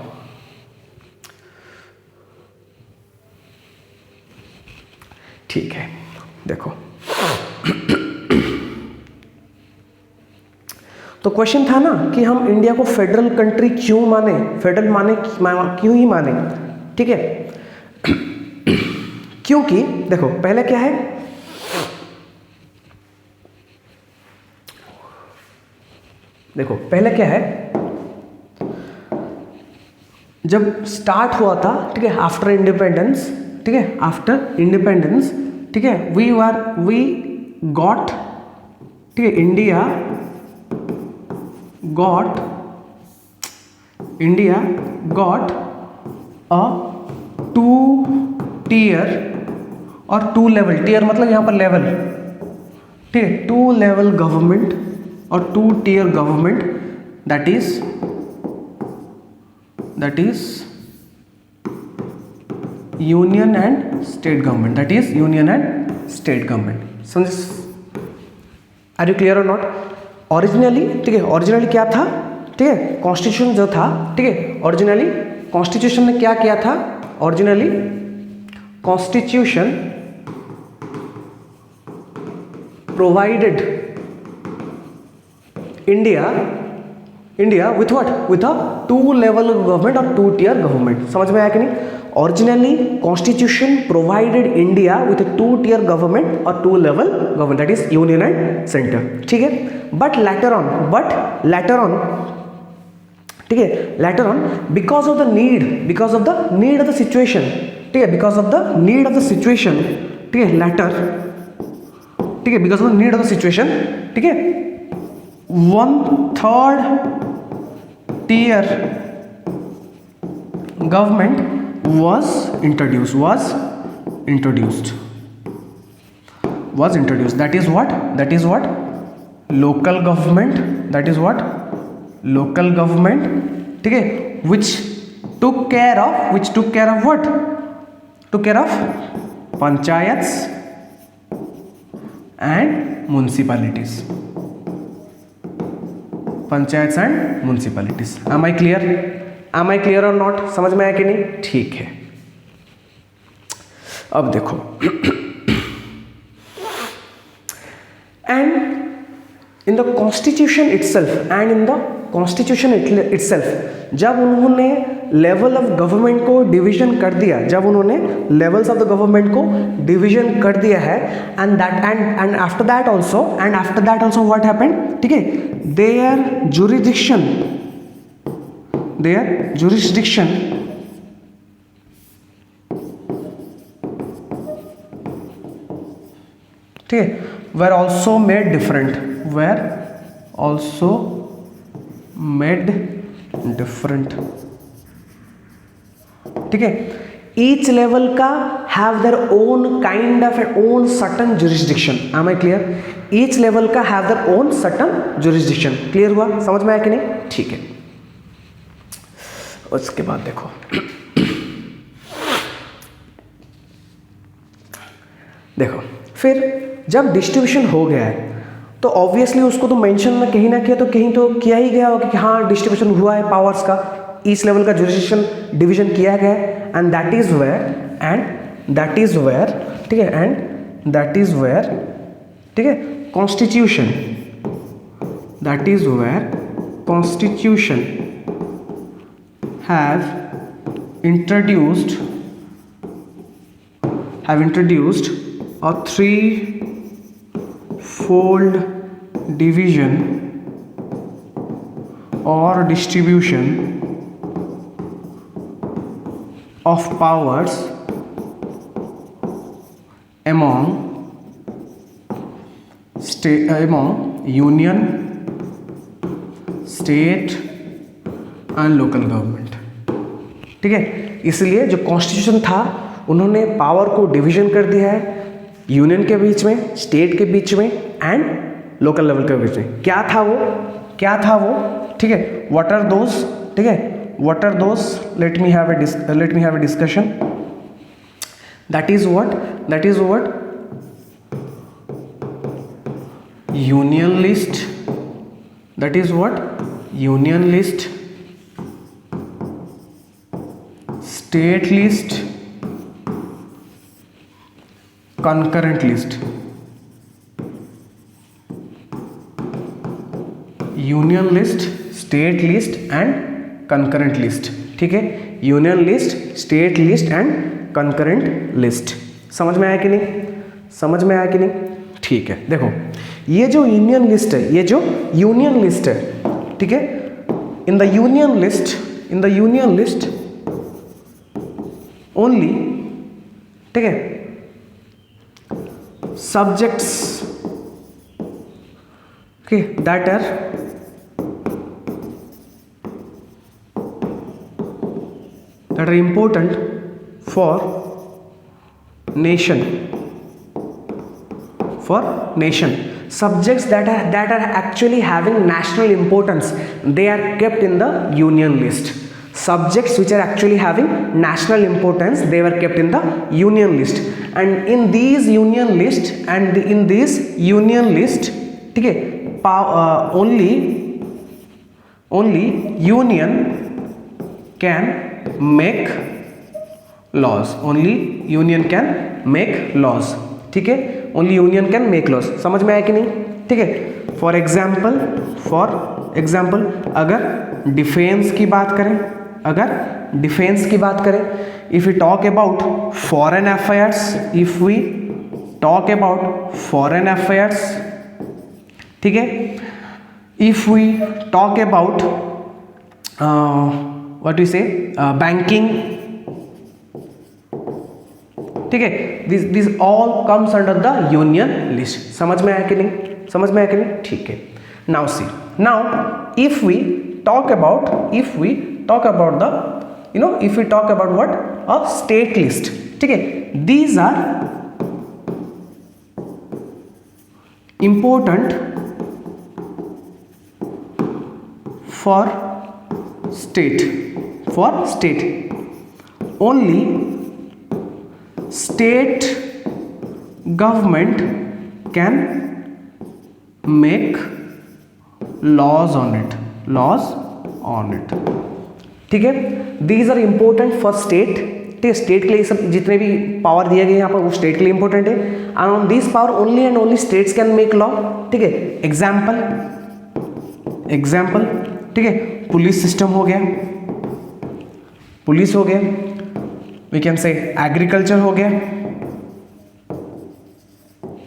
ठीक है, देखो तो क्वेश्चन था ना कि हम इंडिया को फेडरल कंट्री क्यों माने, फेडरल माने क्यों ही माने. ठीक है, क्योंकि देखो पहले क्या है, देखो पहले क्या है, जब स्टार्ट हुआ था, ठीक है, आफ्टर इंडिपेंडेंस, ठीक है, आफ्टर इंडिपेंडेंस, ठीक है, वी गॉट, ठीक है, इंडिया गॉट अ 2 tier और 2 level, टीयर मतलब यहां पर लेवल, ठीक है, 2 level गवर्नमेंट और 2 tier government, that is union and state government, that is union and state government. समझ? Are you clear or not? Originally, ठीक है, ओरिजिनली क्या था, ठीक है, कॉन्स्टिट्यूशन जो था, ठीक है, ओरिजिनली कॉन्स्टिट्यूशन ने क्या किया था, originally Constitution provided India with what? With a 2 level government और 2 tier government. समझ में आया कि नहीं? Originally Constitution provided India with a 2 tier government और 2 level government, that is union and center. ठीक है, but later on, ठीक है, later on because of the need of the situation, ठीक है, because of the need of the situation, ठीक है, letter, ठीक है, because of the need of the situation, ठीक है, 1/3 tier government was introduced. That is what local government, ठीक है, which took care of what? Took care of panchayats and municipalities. Am I clear or not? समझ में आया कि नहीं? ठीक है, अब देखो and in the constitution itself, जब उन्होंने लेवल ऑफ गवर्नमेंट को डिवीजन कर दिया, जब उन्होंने लेवल्स ऑफ द गवर्नमेंट को डिवीजन कर दिया है, and after that also what happened, ठीक है, देयर जुरिडिक्शन, ठीक है, were also made different. ठीक है, each level का have their own kind of own certain jurisdiction. Am I clear? Each level का have their own certain jurisdiction. Clear हुआ? समझ में आया कि नहीं? ठीक है, उसके बाद देखो फिर जब डिस्ट्रीब्यूशन हो गया है तो ऑब्वियसली उसको तो मेंशन कहीं ना कहीं तो किया ही गया होगा कि हाँ डिस्ट्रीब्यूशन हुआ है पावर्स का, ईच लेवल का जुरिडिक्शन डिवीजन किया गया है, एंड दैट इज वेयर ठीक है, एंड दैट इज वेयर, ठीक है, constitution, that is where constitution have introduced a three-fold division or distribution of powers among union, state and local government. ठीक है, इसलिए जो कॉन्स्टिट्यूशन था उन्होंने पावर को डिवीजन कर दिया है यूनियन के बीच में, स्टेट के बीच में एंड लोकल लेवल के बीच में। क्या था वो? ठीक है, व्हाट आर दोज? ठीक है, what are those? Let me have a discussion. That is what union list, that is what union list, state list, concurrent list, union list, state list and concurrent list। ठीक है, union list, state list and concurrent list. समझ में आया कि नहीं? ठीक है, देखो ये जो यूनियन लिस्ट है, ठीक है, in the union list only, ठीक है, subjects that are important for nation, subjects that are actually having national importance, they are kept in the union list. Subjects which are actually having national importance, they were kept in the union list. And in these union list ठीक है, only union can make laws। ठीक है, only union can make laws. समझ में आया कि नहीं? ठीक है, फॉर एग्जाम्पल अगर डिफेंस की बात करें, if we talk about foreign affairs, ठीक है, if we talk about what we say banking, ठीक है, this all comes under the union list. समझ में आया कि नहीं? ठीक है, now see, if we talk about what a state list, ठीक है, these are important for state only state government can make laws on it। ठीक है, these are important for state। ठीक है, स्टेट के लिए सब जितने भी पावर दिए गए यहाँ पर वो स्टेट के लिए इंपॉर्टेंट है। and on this power only and only states can make law। ठीक है, एग्जाम्पल, ठीक है, पुलिस सिस्टम हो गया, वी कैन से एग्रीकल्चर हो गया,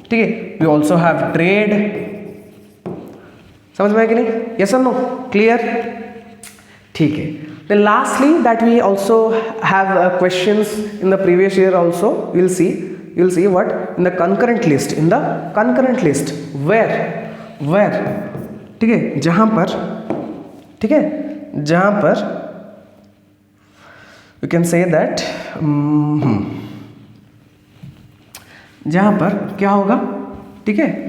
ठीक है, वी ऑल्सो हैव ट्रेड। समझ में आया कि नहीं? यस और नो? क्लियर? ठीक है, then lastly that we also have questions in the previous year also, you'll see what in the concurrent list, where ठीक है, जहां पर you can say that जहां पर क्या होगा, ठीक है,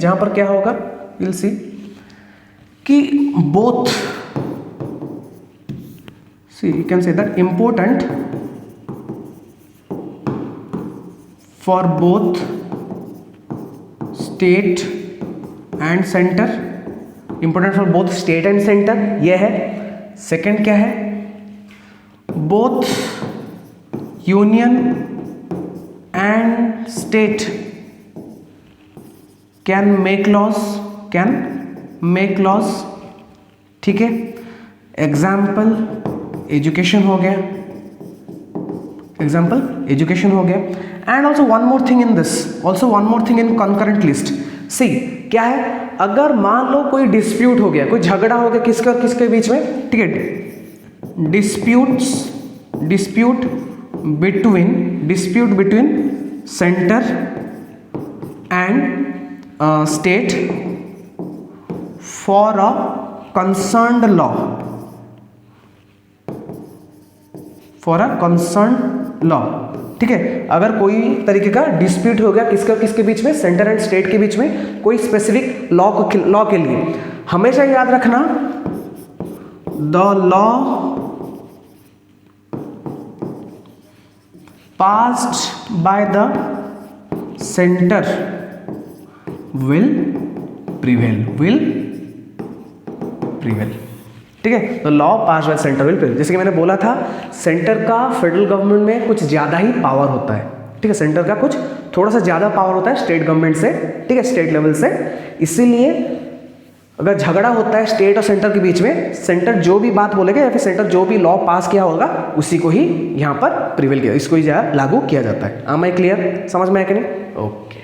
you'll see कि both, see you can say that important for both state and center, ये है। सेकंड क्या है? both union and state can make laws। ठीक है, एग्जाम्पल एजुकेशन हो गया, and also one more thing in this, also one more thing in concurrent list. See क्या है, अगर मान लो कोई डिस्प्यूट हो गया, कोई झगड़ा हो गया किसके और किसके बीच में, ठीक है, dispute between centre and state for a concerned law, ठीक है। अगर कोई तरीके का डिस्प्यूट हो गया किसके और किसके बीच में, सेंटर एंड स्टेट के बीच में, कोई स्पेसिफिक लॉ के लिए, हमेशा याद रखना the law passed by the centre will prevail, ठीक है। तो law pass bye centre will prevail, जैसे कि मैंने बोला था सेंटर का फेडरल गवर्नमेंट में कुछ ज़्यादा ही पावर होता है, ठीक है, सेंटर का कुछ थोड़ा सा ज़्यादा पावर होता है स्टेट गवर्नमेंट से, ठीक है, स्टेट लेवल से। इसीलिए अगर झगड़ा होता है स्टेट और सेंटर के बीच में, सेंटर जो भी बात बोलेगा या फिर सेंटर जो भी लॉ पास किया होगा उसी को ही यहाँ पर प्रिवेल किया, इसको ही लागू किया जाता है। आम आई क्लियर, समझ में आया कि नहीं? ओके,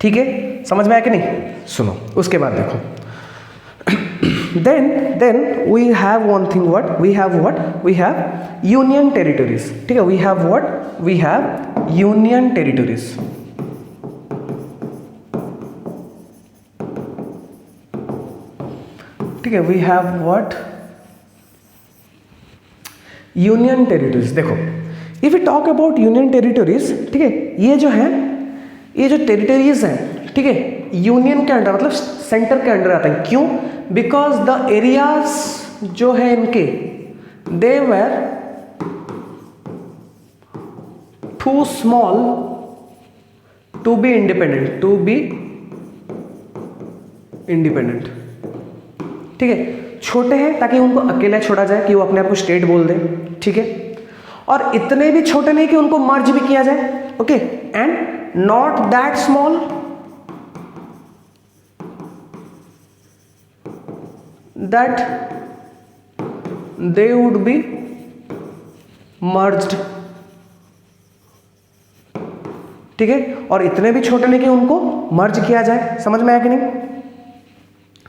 ठीक है, समझ में आया कि नहीं? सुनो उसके बाद देखो, then we have one thing, we have union territories, ठीक है, we have union territories, ठीक है, we have union territories। देखो if we talk about union territories, ठीक है, ये जो टेरिटरीज हैं, ठीक है, यूनियन के अंडर मतलब सेंटर के अंडर आते हैं। क्यों? बिकॉज द एरियाज जो है इनके they were too small to be independent, ठीक है, छोटे हैं ताकि उनको अकेला छोड़ा जाए कि वो अपने आप को स्टेट बोल दे, ठीक है, और इतने भी छोटे नहीं कि उनको मर्ज भी किया जाए, okay, and not that small that they would be merged, ठीक है, और इतने भी छोटे नहीं कि उनको मर्ज किया जाए। समझ में आया कि नहीं?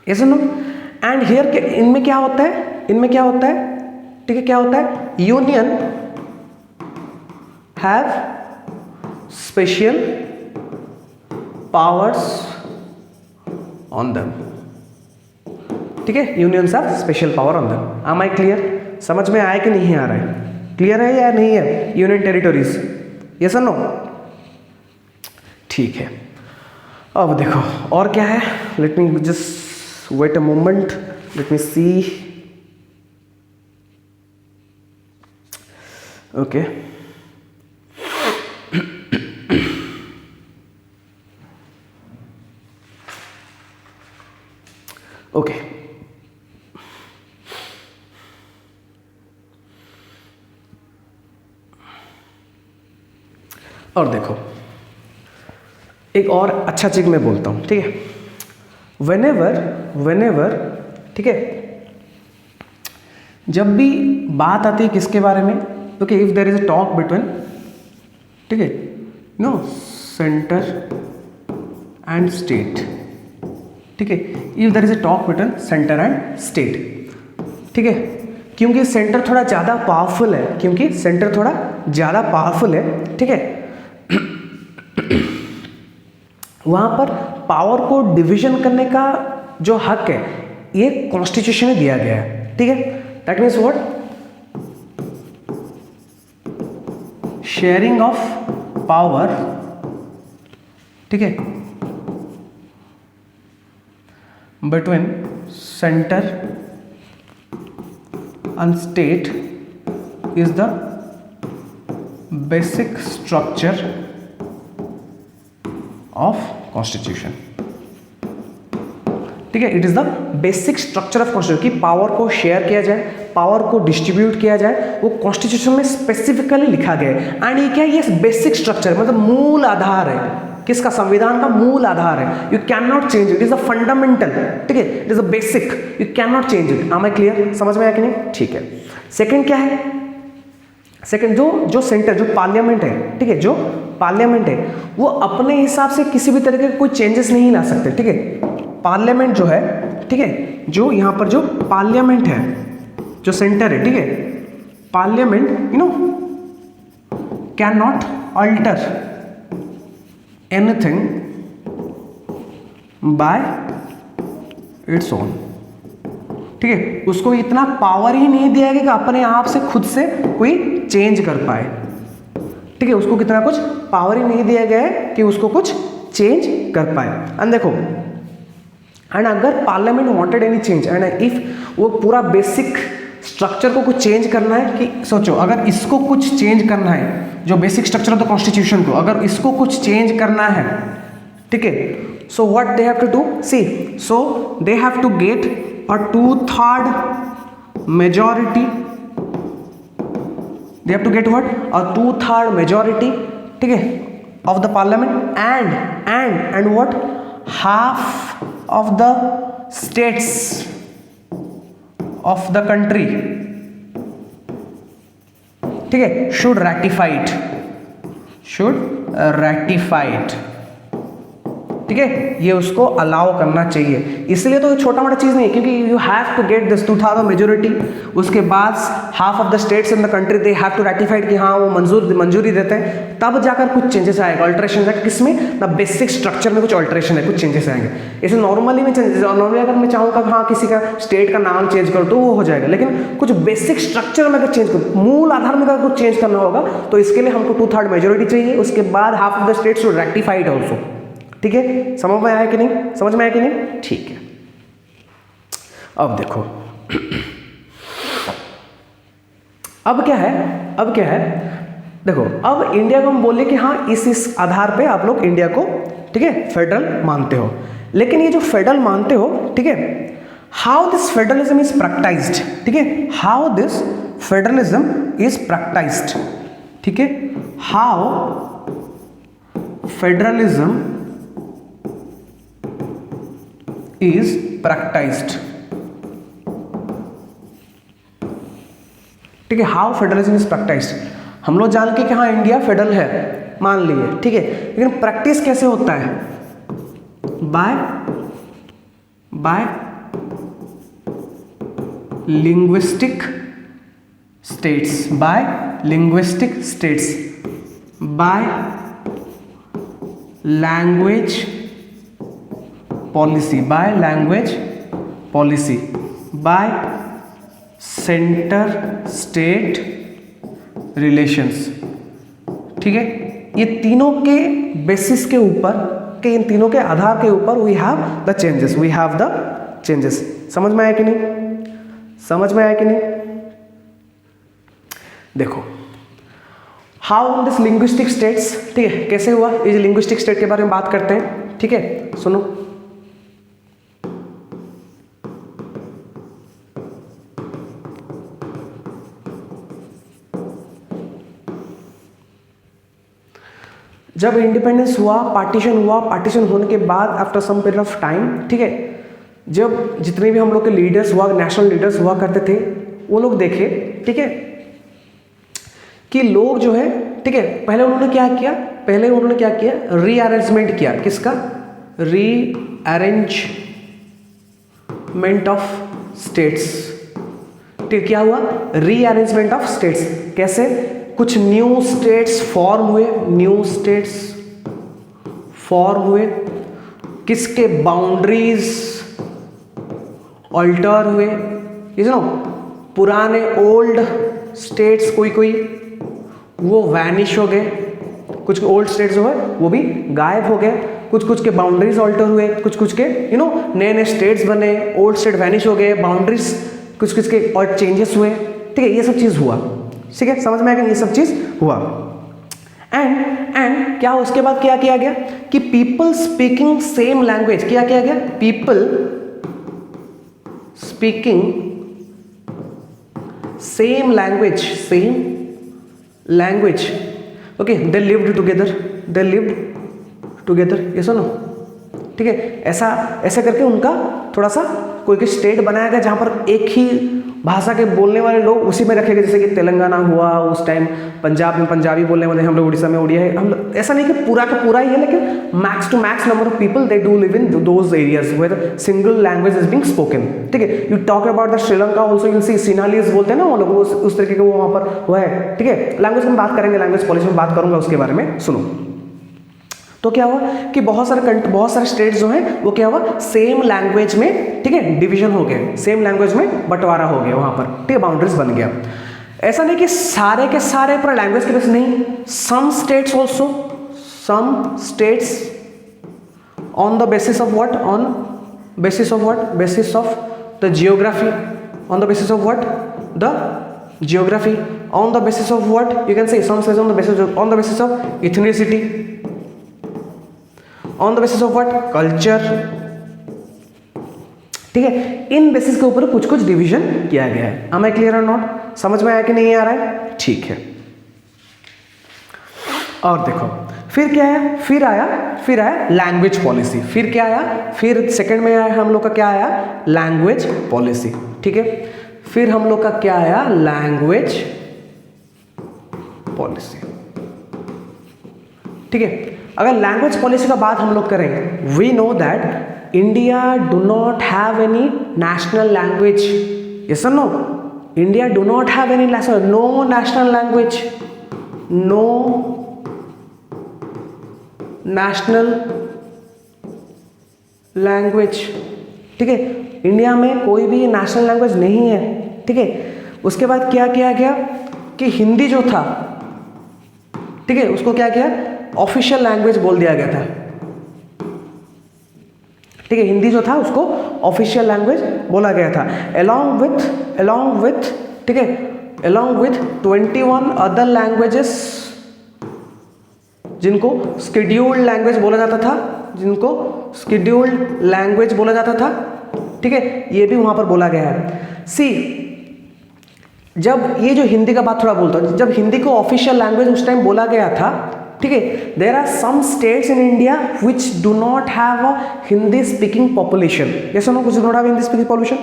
ये सुनो, एंड हियर के इनमें क्या होता है, ठीक है, क्या होता है, union have special powers on them, ठीक है, unions have special power on them. आम आई क्लियर? समझ में आया कि नहीं आ रहा है? क्लियर है या नहीं है? यूनियन टेरिटोरीज, यस और नो? ठीक है, अब देखो और क्या है, let me just wait a moment, let me see, okay, okay, और देखो एक और अच्छा चीज मैं बोलता हूं, ठीक है, whenever, ठीक है, जब भी बात आती है किसके बारे में, okay, if there is a talk between, ठीक है, नो, सेंटर एंड स्टेट, ठीक है, if there is a talk between centre and state, ठीक है, क्योंकि सेंटर थोड़ा ज़्यादा पावरफुल है, ठीक है, वहां पर पावर को डिवीजन करने का जो हक है ये कॉन्स्टिट्यूशन में दिया गया है, ठीक है, that means what, sharing of power, ठीक है, between centre and state is the basic structure of constitution, ठीक है, it is the basic structure of constitution, कि पावर को शेयर किया जाए, पावर को डिस्ट्रीब्यूट किया जाए, वो कॉन्स्टिट्यूशन में स्पेसिफिकली लिखा गया है। एंड ये क्या है, ये बेसिक स्ट्रक्चर मतलब मूल आधार है, किसका, संविधान का मूल आधार है, you can not change it, is a fundamental, ठीक है, it is a basic, you can not change it. आम आई क्लियर? समझ में आया कि नहीं? ठीक है, सेकेंड क्या है, सेकंड, जो सेंटर, जो पार्लियामेंट है, ठीक है, जो पार्लियामेंट है वो अपने हिसाब से किसी भी तरीके के कोई चेंजेस नहीं ला सकते, ठीक है। पार्लियामेंट जो है, ठीक है, जो यहाँ पर जो पार्लियामेंट है, जो सेंटर है, ठीक है, parliament can not alter anything bye its own, ठीक है। उसको इतना पावर ही नहीं दिया गया कि अपने आप से खुद से कोई चेंज कर पाए, ठीक है। उसको कितना कुछ पावर ही नहीं दिया गया है कि उसको कुछ चेंज कर पाए। एंड देखो, एंड अगर parliament wanted any change, and if वो पूरा बेसिक स्ट्रक्चर को कुछ चेंज करना है, कि सोचो अगर इसको कुछ चेंज करना है, जो basic structure of the constitution को अगर इसको कुछ चेंज करना है, ठीक है, so what they have to do, see, so they have to get a 2/3 majority, they have to get what, a 2/3 majority, ठीक है, of the parliament, and what, half of the states of the country, ठीक है, should ratify it, ठीक है। ये उसको allow करना चाहिए, इसलिए तो छोटा मोटा चीज नहीं है, क्योंकि you have to get this 2/3 majority, उसके बाद half of the states in the country they have to ratified कि हाँ वो मंजूरी देते हैं, तब जाकर कुछ चेंजेस आएगा, अल्टरेशन आएगा, किसमें, द बेसिक स्ट्रक्चर में कुछ अल्टरेशन है, कुछ चेंजेस आएंगे। ऐसे नॉर्मली में चेंजेस, नॉर्मली अगर मैं चाहूँगा हाँ किसी का स्टेट का नाम चेंज करो तो वो हो जाएगा, लेकिन कुछ बेसिक स्ट्रक्चर में अगर चेंज करो, मूल आधार में अगर कुछ चेंज करना होगा तो इसके लिए हमको 2/3 मेजोरिटी चाहिए, उसके बाद half of the states to ratified also, ठीक है। समझ में आया कि नहीं, समझ में आया कि नहीं, ठीक है। अब देखो, अब क्या है, देखो, अब इंडिया को हम बोले कि हाँ इस आधार पे आप लोग इंडिया को, ठीक है, फेडरल मानते हो, लेकिन ये जो फेडरल मानते हो, ठीक है, हाउ दिस फेडरलिज्म इज प्रैक्टाइज्ड, ठीक है, हाउ दिस फेडरलिज्म इज प्रैक्टाइज्ड, ठीक है, हाउ फेडरलिज्म is practiced, ठीक है, हाउ फेडरलिज्म इज प्रैक्टिस्ड। हम लोग जान के कि हाँ इंडिया फेडरल है, मान लिए, ठीक है, लेकिन प्रैक्टिस कैसे होता है, by linguistic states, by language policy, by centre state relations, ठीक है। ये तीनों के बेसिस के ऊपर, के इन तीनों के आधार के ऊपर वी हैव द चेंजेस, समझ में आया कि नहीं, देखो, हाउ दिस लिंग्विस्टिक स्टेट्स, ठीक है, कैसे हुआ, ये लिंग्विस्टिक स्टेट के बारे में बात करते हैं, ठीक है, सुनो। जब इंडिपेंडेंस हुआ, पार्टीशन होने के बाद after some period of time, ठीक है, जब जितने भी हम लोग के लीडर्स हुआ, नेशनल लीडर्स हुआ करते थे, वो लोग देखे, ठीक है, कि लोग जो है, ठीक है, पहले उन्होंने क्या किया, रीअरेंजमेंट किया, किसका, रीअरेंजमेंट ऑफ स्टेट्स, ठीक, क्या हुआ, रीअरेंजमेंट ऑफ स्टेट्स, कैसे, कुछ न्यू स्टेट्स फॉर्म हुए, किसके बाउंड्रीज अल्टर हुए, यू नो, पुराने ओल्ड स्टेट्स कोई वो वैनिश हो गए, कुछ ओल्ड स्टेट्स जो है वो भी गायब हो गए, कुछ के बाउंड्रीज अल्टर हुए, कुछ के यू नो नए स्टेट्स बने, ओल्ड स्टेट वैनिश हो गए, बाउंड्रीज कुछ के और चेंजेस हुए, ठीक है, ये सब चीज़ हुआ, ठीक है, समझ में आ गया, ये सब चीज़ हुआ। एंड क्या उसके बाद क्या किया गया कि पीपल स्पीकिंग सेम लैंग्वेज, क्या किया गया, people speaking same language, okay, they lived together, ये सुनो, ठीक है। ऐसा ऐसे करके उनका थोड़ा सा कोई स्टेट बनाया गया जहाँ पर एक ही भाषा के बोलने वाले लोग उसी में रखे गए, जैसे कि तेलंगाना हुआ उस टाइम, पंजाब में पंजाबी बोलने वाले, हम लोग उड़ीसा में उड़िया है, हम लोग ऐसा नहीं कि पूरा का पूरा ही है, लेकिन max to max number of people they do live in those areas where single language is being spoken, ठीक है। You talk about the Sri Lanka also, you see Sinhalese बोलते हैं ना वो लोग, उस तरीके के वो वहाँ पर वो है, ठीक है। लैंग्वेज में बात करेंगे, लैंग्वेज पॉलिसी में बात करूंगा उसके बारे में, सुनो। तो क्या हुआ कि बहुत सारे स्टेट्स जो हैं वो क्या हुआ, सेम लैंग्वेज में, ठीक है, डिवीजन हो गए, सेम लैंग्वेज में बंटवारा हो गया वहाँ पर, ठीक है, बाउंड्रीज बन गया। ऐसा नहीं कि सारे के सारे पर लैंग्वेज के बेस नहीं, some states also, some states on the basis of what, on basis of what, basis of the geography, on the basis of what, the geography, on the basis of what, you can say some says on the basis of ethnicity, on the basis of what, culture, ठीक है। इन basis के ऊपर कुछ कुछ division किया गया है। Am I clear or not? समझ में आया कि नहीं आ रहा है? ठीक है। और देखो फिर क्या है, फिर आया लैंग्वेज पॉलिसी। फिर क्या आया, फिर सेकंड में आया हम लोग का क्या आया, लैंग्वेज पॉलिसी, ठीक है। फिर हम लोग का क्या आया, लैंग्वेज पॉलिसी, ठीक है। अगर लैंग्वेज पॉलिसी का बात हम लोग करें, we know that India do not have any national language, yes और no, India do not have any national, no national language, no national language, ठीक है। इंडिया में कोई भी नेशनल लैंग्वेज नहीं है, ठीक है। उसके बाद क्या किया गया कि हिंदी जो था, ठीक है, उसको क्या किया, ऑफिशियल लैंग्वेज बोल दिया गया था, ठीक है। हिंदी जो था उसको ऑफिशियल लैंग्वेज बोला गया था, along with, ठीक है, along with 21 अदर लैंग्वेजेस जिनको स्केड्यूल्ड लैंग्वेज बोला जाता था, ठीक है, ये भी वहां पर बोला गया है। सी, जब ये जो हिंदी का बात थोड़ा बोलता हूँ, जब हिंदी को ऑफिशियल लैंग्वेज उस टाइम बोला गया था, ठीक है, there are some states in India which do not have a Hindi speaking population, yes और नो, कुछ do not have Hindi speaking population.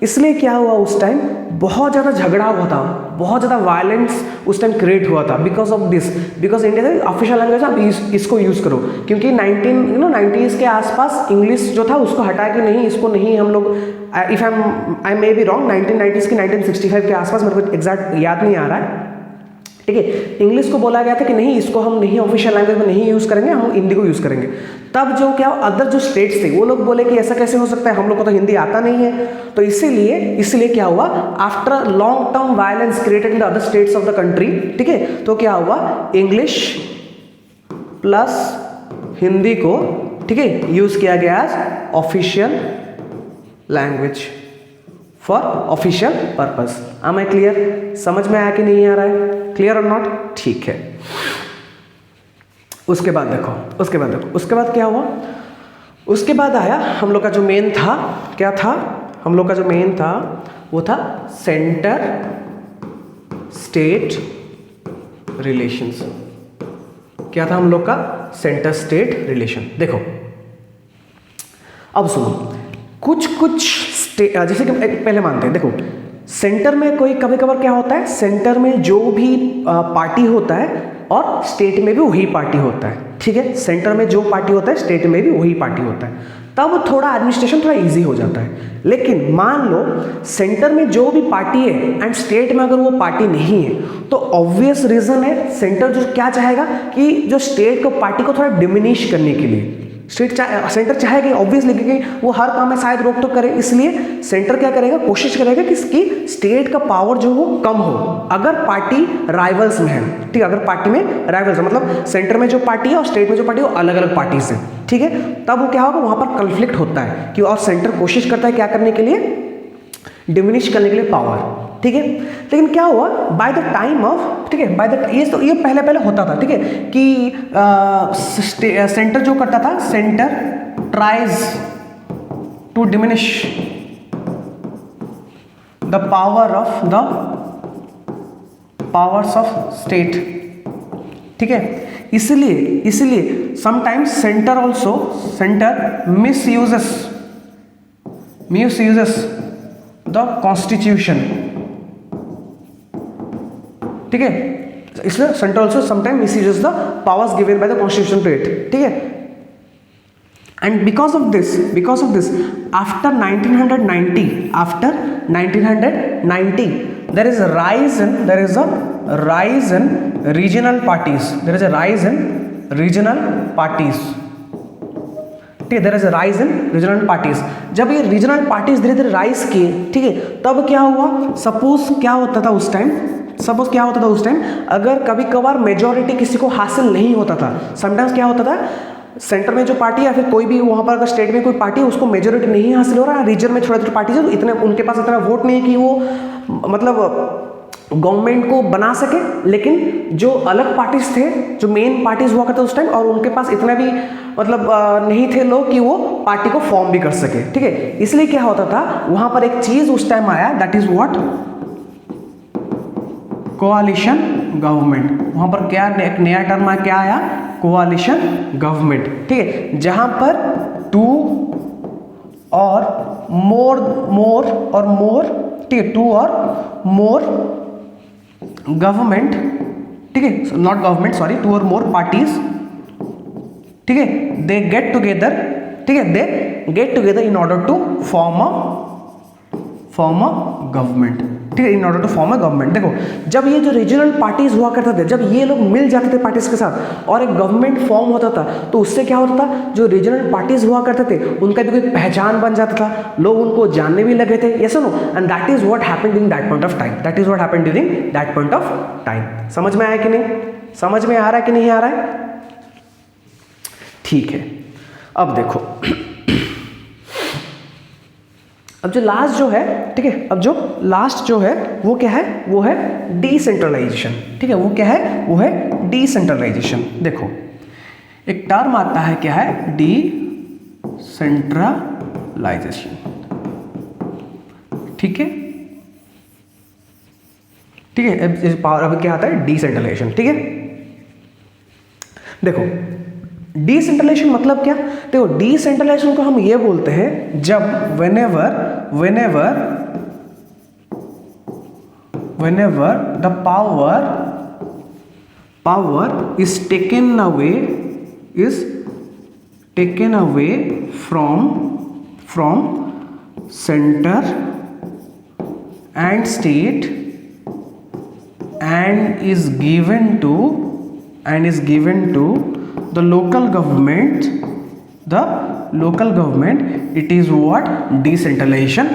इसलिए क्या हुआ, उस टाइम बहुत ज़्यादा झगड़ा हुआ था, बहुत ज़्यादा वायलेंस उस टाइम क्रिएट हुआ था, because of this, because India का ऑफिशियल लैंग्वेज आप इसको यूज़ करो, क्योंकि 90s के आसपास इंग्लिश जो था उसको हटा के नहीं, इसको नहीं हम लोग, if I may be wrong, 1990s की 1965 के आसपास, मेरे को एग्जैक्ट याद नहीं आ रहा है, ठीक है, इंग्लिश को बोला गया था कि नहीं, इसको हम नहीं ऑफिशियल लैंग्वेज में नहीं यूज़ करेंगे, हम हिंदी को यूज़ करेंगे। तब जो क्या अदर जो स्टेट्स थे वो लोग बोले कि ऐसा कैसे हो सकता है, हम लोग को तो हिंदी आता नहीं है। तो इसीलिए क्या हुआ, after long term violence created in the other states of the country, ठीक है, तो क्या हुआ, इंग्लिश प्लस हिंदी को, ठीक है, यूज किया गया as official language for official purpose. Am I clear? समझ में आया कि नहीं आ रहा है? Clear or not? ठीक है। उसके बाद देखो, उसके बाद क्या हुआ, उसके बाद आया हम लोग का जो मेन था, क्या था हम लोग का जो मेन था, वो था सेंटर स्टेट रिलेशंस। क्या था हम लोग का? Centre state relation. देखो अब सुनो, कुछ जैसे कि पहले मानते हैं, देखो सेंटर में कोई कभी कभार क्या होता है, सेंटर में जो भी पार्टी होता है और स्टेट में भी वही पार्टी होता है, ठीक है, सेंटर में जो पार्टी होता है स्टेट में भी वही पार्टी होता है, तब थोड़ा एडमिनिस्ट्रेशन थोड़ा इजी हो जाता है। लेकिन मान लो सेंटर में जो भी पार्टी है एंड स्टेट में अगर वो पार्टी नहीं है, तो ऑब्वियस रीजन है सेंटर जो क्या चाहेगा कि जो स्टेट को पार्टी को थोड़ा डिमिनिश करने के लिए सेंटर चाहेगा ऑब्वियसली, क्योंकि वो हर काम में शायद रोक टोक करे, इसलिए सेंटर क्या करेगा, कोशिश करेगा कि इसकी स्टेट का पावर जो हो कम हो, अगर पार्टी राइवल्स में है, ठीक है, अगर पार्टी में राइवल्स है, मतलब सेंटर में जो पार्टी है और स्टेट में जो पार्टी है वो अलग अलग पार्टीज है, ठीक है, तब वो क्या होगा, वहां पर कन्फ्लिक्ट होता है कि और सेंटर कोशिश करता है क्या करने के लिए, डिमिनिश करने के लिए पावर, ठीक है। लेकिन क्या हुआ, बाय द टाइम ऑफ, ठीक है, बाय द ये पहले होता था, ठीक है, कि सेंटर जो करता था, centre tries to diminish the powers of state, ठीक है, इसलिए sometimes centre also, centre misuses the constitution, ठीक है, इसलिए centre also sometime misuses the powers given by the constitution to it, ठीक है। And because of this, after 1990, there is a rise in regional parties. There is a rise in regional parties. ठीक है, there is a rise in regional parties. जब ये regional parties धीरे धीरे rise किए, ठीक है, तब क्या हुआ? सपोज क्या होता था उस टाइम, अगर कभी कभार मेजोरिटी किसी को हासिल नहीं होता था, समटाइम्स क्या होता था, सेंटर में जो पार्टी या फिर कोई भी वहां पर अगर स्टेट में कोई पार्टी है उसको मेजोरिटी नहीं हासिल हो रहा है, रीजन में छोटे छोटे पार्टीज है तो इतने उनके पास इतना वोट नहीं है कि वो मतलब गवर्नमेंट को बना सके, लेकिन जो अलग पार्टीज थे, जो मेन पार्टीज हुआ करते उस टाइम, और उनके पास इतना भी मतलब नहीं थे लोग कि वो पार्टी को फॉर्म भी कर सके, ठीक है। इसलिए क्या होता था, वहां पर एक चीज उस टाइम आया, दैट इज व्हाट, कोalition गवर्नमेंट। वहां पर क्या एक नया टर्म आया, क्या आया, कोalition गवर्नमेंट, ठीक है, जहां पर टू और मोर, ठीक है, टू और मोर गवर्नमेंट, ठीक है, नॉट गवर्नमेंट, सॉरी, टू और मोर पार्टीज, ठीक है, दे गेट टुगेदर, ठीक है, they get together in order to form a government, ठीक है, in order to form a government. देखो, जब ये जो रीजनल पार्टीज हुआ करते थे, जब ये लोग मिल जाते थे पार्टीज के साथ और एक गवर्नमेंट फॉर्म होता था, तो उससे क्या होता था, जो रीजनल पार्टीज हुआ करते थे उनका भी कोई पहचान बन जाता था, लोग उनको जानने भी लगे थे, यस और no, and that is what happened during that point of time, समझ में आया कि नहीं, समझ में आ रहा है कि नहीं आ रहा है, ठीक है। अब देखो, अब जो लास्ट जो है, ठीक है, अब जो लास्ट जो है वो क्या है, वो है डिसेंट्रलाइजेशन, ठीक है, वो क्या है, वो है डिसेंट्रलाइजेशन। देखो, एक टर्म आता है, क्या है, डिसेंट्रलाइजेशन, ठीक है, ठीक है, अब क्या आता है, डिसेंट्रलाइजेशन, ठीक है। देखो, डिसेंट्रलाइजेशन मतलब क्या, देखो, डिसेंट्रलाइजेशन को हम ये बोलते हैं जब whenever the power is taken away from center and state and is given to the local government, it is what decentralization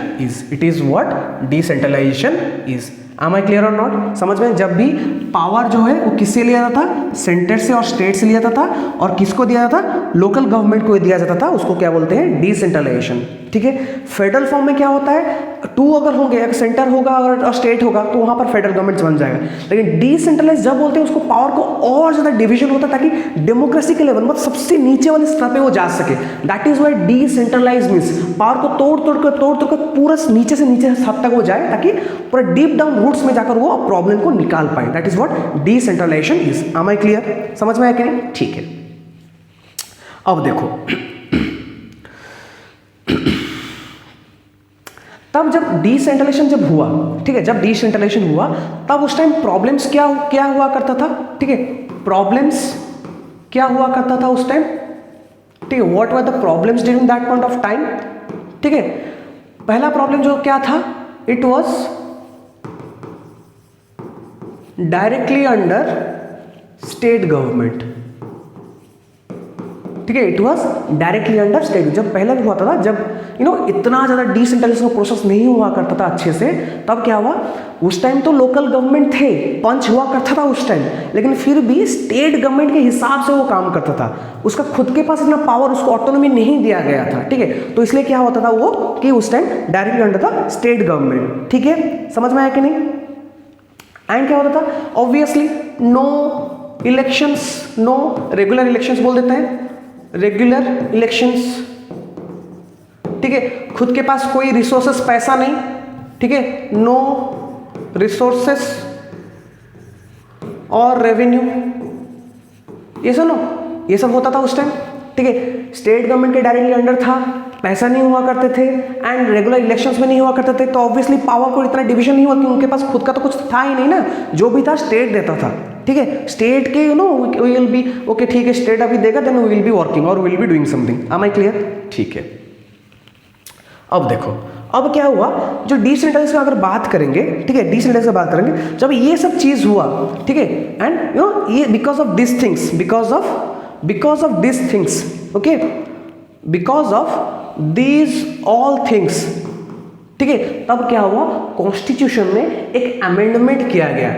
is. Am I clear or not? समझ में, जब भी पावर जो है वो किससे लिया जाता था, सेंटर से और स्टेट से लिया जाता था, और किसको दिया जाता था, लोकल गवर्नमेंट को दिया जाता था, उसको क्या बोलते हैं, डिसेंट्रलाइजेशन, ठीक है। फेडरल फॉर्म में क्या होता है, टू अगर होंगे, अगर सेंटर होगा और स्टेट होगा तो वहां पर फेडरल गवर्नमेंट बन जाएगा, लेकिन डिसेंट्रलाइज जब बोलते हैं उसको पावर को और ज्यादा डिवीजन होता है ताकि डेमोक्रेसी के लेवल, मतलब सबसे नीचे वाले स्तर पे वो जा सके, that is why decentralize means power को तोड़ तोड़ कर पूरा नीचे से नीचे हद तक वो जाए, ताकि पूरा डीप डाउन रूट्स में जाकर वो प्रॉब्लम को निकाल पाए, that is what decentralization is. Am I clear, समझ में आया कि नहीं, ठीक है। अब देखो, तब जब डिसेंट्रलाइजेशन जब हुआ, ठीक है, जब डिसेंट्रलाइजेशन हुआ तब उस टाइम प्रॉब्लम्स क्या हुआ करता था, ठीक है, प्रॉब्लम्स क्या हुआ करता था उस टाइम, ठीक है, what were the problems during that point of time, ठीक है। पहला प्रॉब्लम जो क्या था, it was directly under state government, ठीक है, it was directly under state. जब पहले भी हुआ था, जब इतना ज्यादा डिसेंट्रलाइजेशन प्रोसेस नहीं हुआ करता था अच्छे से, तब क्या हुआ, उस टाइम तो लोकल गवर्नमेंट थे, पंच हुआ करता था उस टाइम, लेकिन फिर भी स्टेट गवर्नमेंट के हिसाब से वो काम करता था, उसका खुद के पास इतना पावर, उसको ऑटोनॉमी नहीं दिया गया था, ठीक है। तो इसलिए क्या होता था वो, कि उस टाइम डायरेक्टली अंडर था स्टेट गवर्नमेंट, ठीक है, समझ में आया कि नहीं। एंड क्या होता था, obviously no elections, no regular elections बोल देते हैं, रेगुलर इलेक्शंस, ठीक है, खुद के पास कोई रिसोर्सेस, पैसा नहीं, ठीक है, नो रिसोर्सेस और रेवेन्यू, ये सुनो, ये सब होता था उस टाइम, ठीक है। स्टेट गवर्नमेंट के डायरेक्टली अंडर था, पैसा नहीं हुआ करते थे एंड रेगुलर इलेक्शंस में नहीं हुआ करते थे, तो ऑब्वियसली पावर को इतना डिवीजन नहीं हुआ कि उनके पास खुद का तो कुछ था ही नहीं ना, जो भी था स्टेट देता था, ठीक है। स्टेट के वी विल बी ओके, ठीक है, स्टेट अभी देगा then we will be working और will be doing something. Am I clear? ठीक है। अब देखो, अब क्या हुआ, जो डिसेंट्रलाइज का अगर बात करेंगे, ठीक है, डिसेंट्रलाइज का बात करेंगे, जब ये सब चीज हुआ, ठीक है, एंड ये because of this things, because of this things, okay, because of these all things, ठीक है, तब क्या हुआ, कॉन्स्टिट्यूशन में एक अमेंडमेंट किया गया,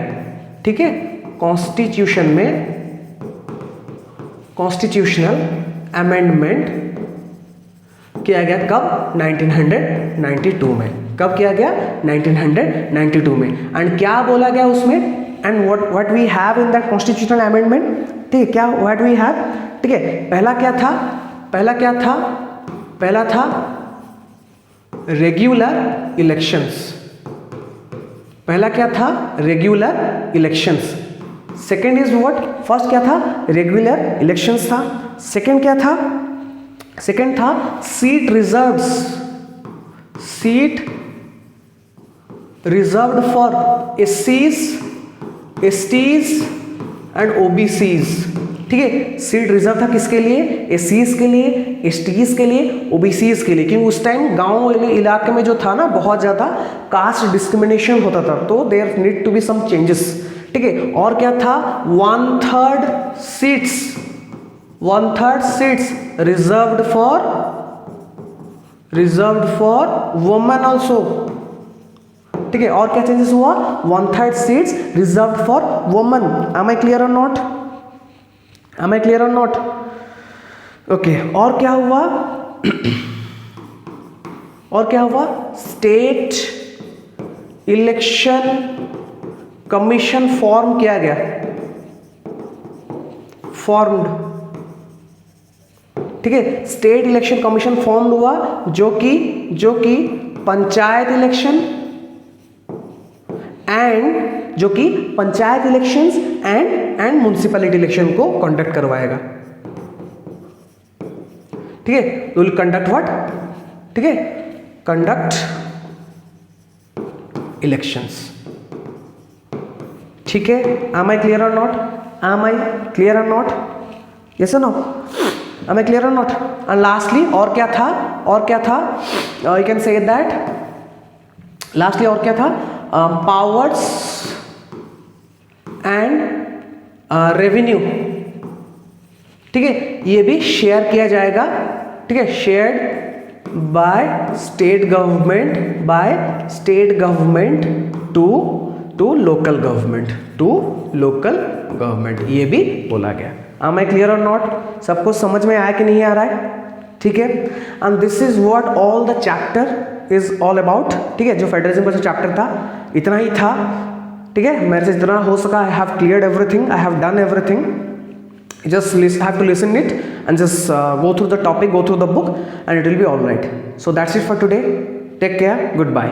ठीक है, कॉन्स्टिट्यूशन में कॉन्स्टिट्यूशनल अमेंडमेंट किया गया। कब? 1992 में। कब किया गया? 1992 में। एंड क्या बोला गया उसमें, and what we have in that constitutional amendment, ठीक है, क्या व्हाट वी हैव, ठीक है, पहला था रेगुलर इलेक्शंस, पहला क्या था, regular elections. Second is what, first क्या था, रेगुलर इलेक्शंस था। सेकेंड क्या था, सेकेंड था seat reserved for STs and OBCs, ठीक है। सीट रिजर्व था किसके लिए, एससीज के लिए, एसटीज के लिए, ओबीसीज के लिए, क्योंकि उस टाइम गांव इलाके में जो था ना बहुत ज्यादा कास्ट डिस्क्रिमिनेशन होता था, तो there need to be some changes, ठीक है। और क्या था, 1/3 seats reserved for women also, ठीक है। और क्या चेंजेस हुआ, 1/3 seats reserved for women. Am I clear or not? Am I clear or not? Okay. और क्या हुआ, स्टेट इलेक्शन कमीशन फॉर्म किया गया, फॉर्म्ड, ठीक है। स्टेट इलेक्शन कमीशन फॉर्म हुआ, जो कि panchayat election and municipality election को कंडक्ट करवाएगा, ठीक है। विल कंडक्ट व्हाट, ठीक है, कंडक्ट इलेक्शंस, ठीक है। M I clear or not? Am I clear or not? Yes और no? M I clear or not? And lastly और क्या था, you can say that, lastly और क्या था, पावर्स एंड रेवेन्यू, ठीक है, ये भी शेयर किया जाएगा, ठीक है, shared by state government to local government, ये भी बोला गया। Am I clear or not? सबको समझ में आया कि नहीं आ रहा है, ठीक है। And this is what all the chapter is all about, ठीक है। जो फेडरलिज्म का जो चैप्टर था इतना ही था, ठीक है। मेरे से जितना हो सका I have cleared everything, I have done everything, just have to listen it and just go through the topic, go through the book, and it will be all right. So that's it for today. Take care. Goodbye.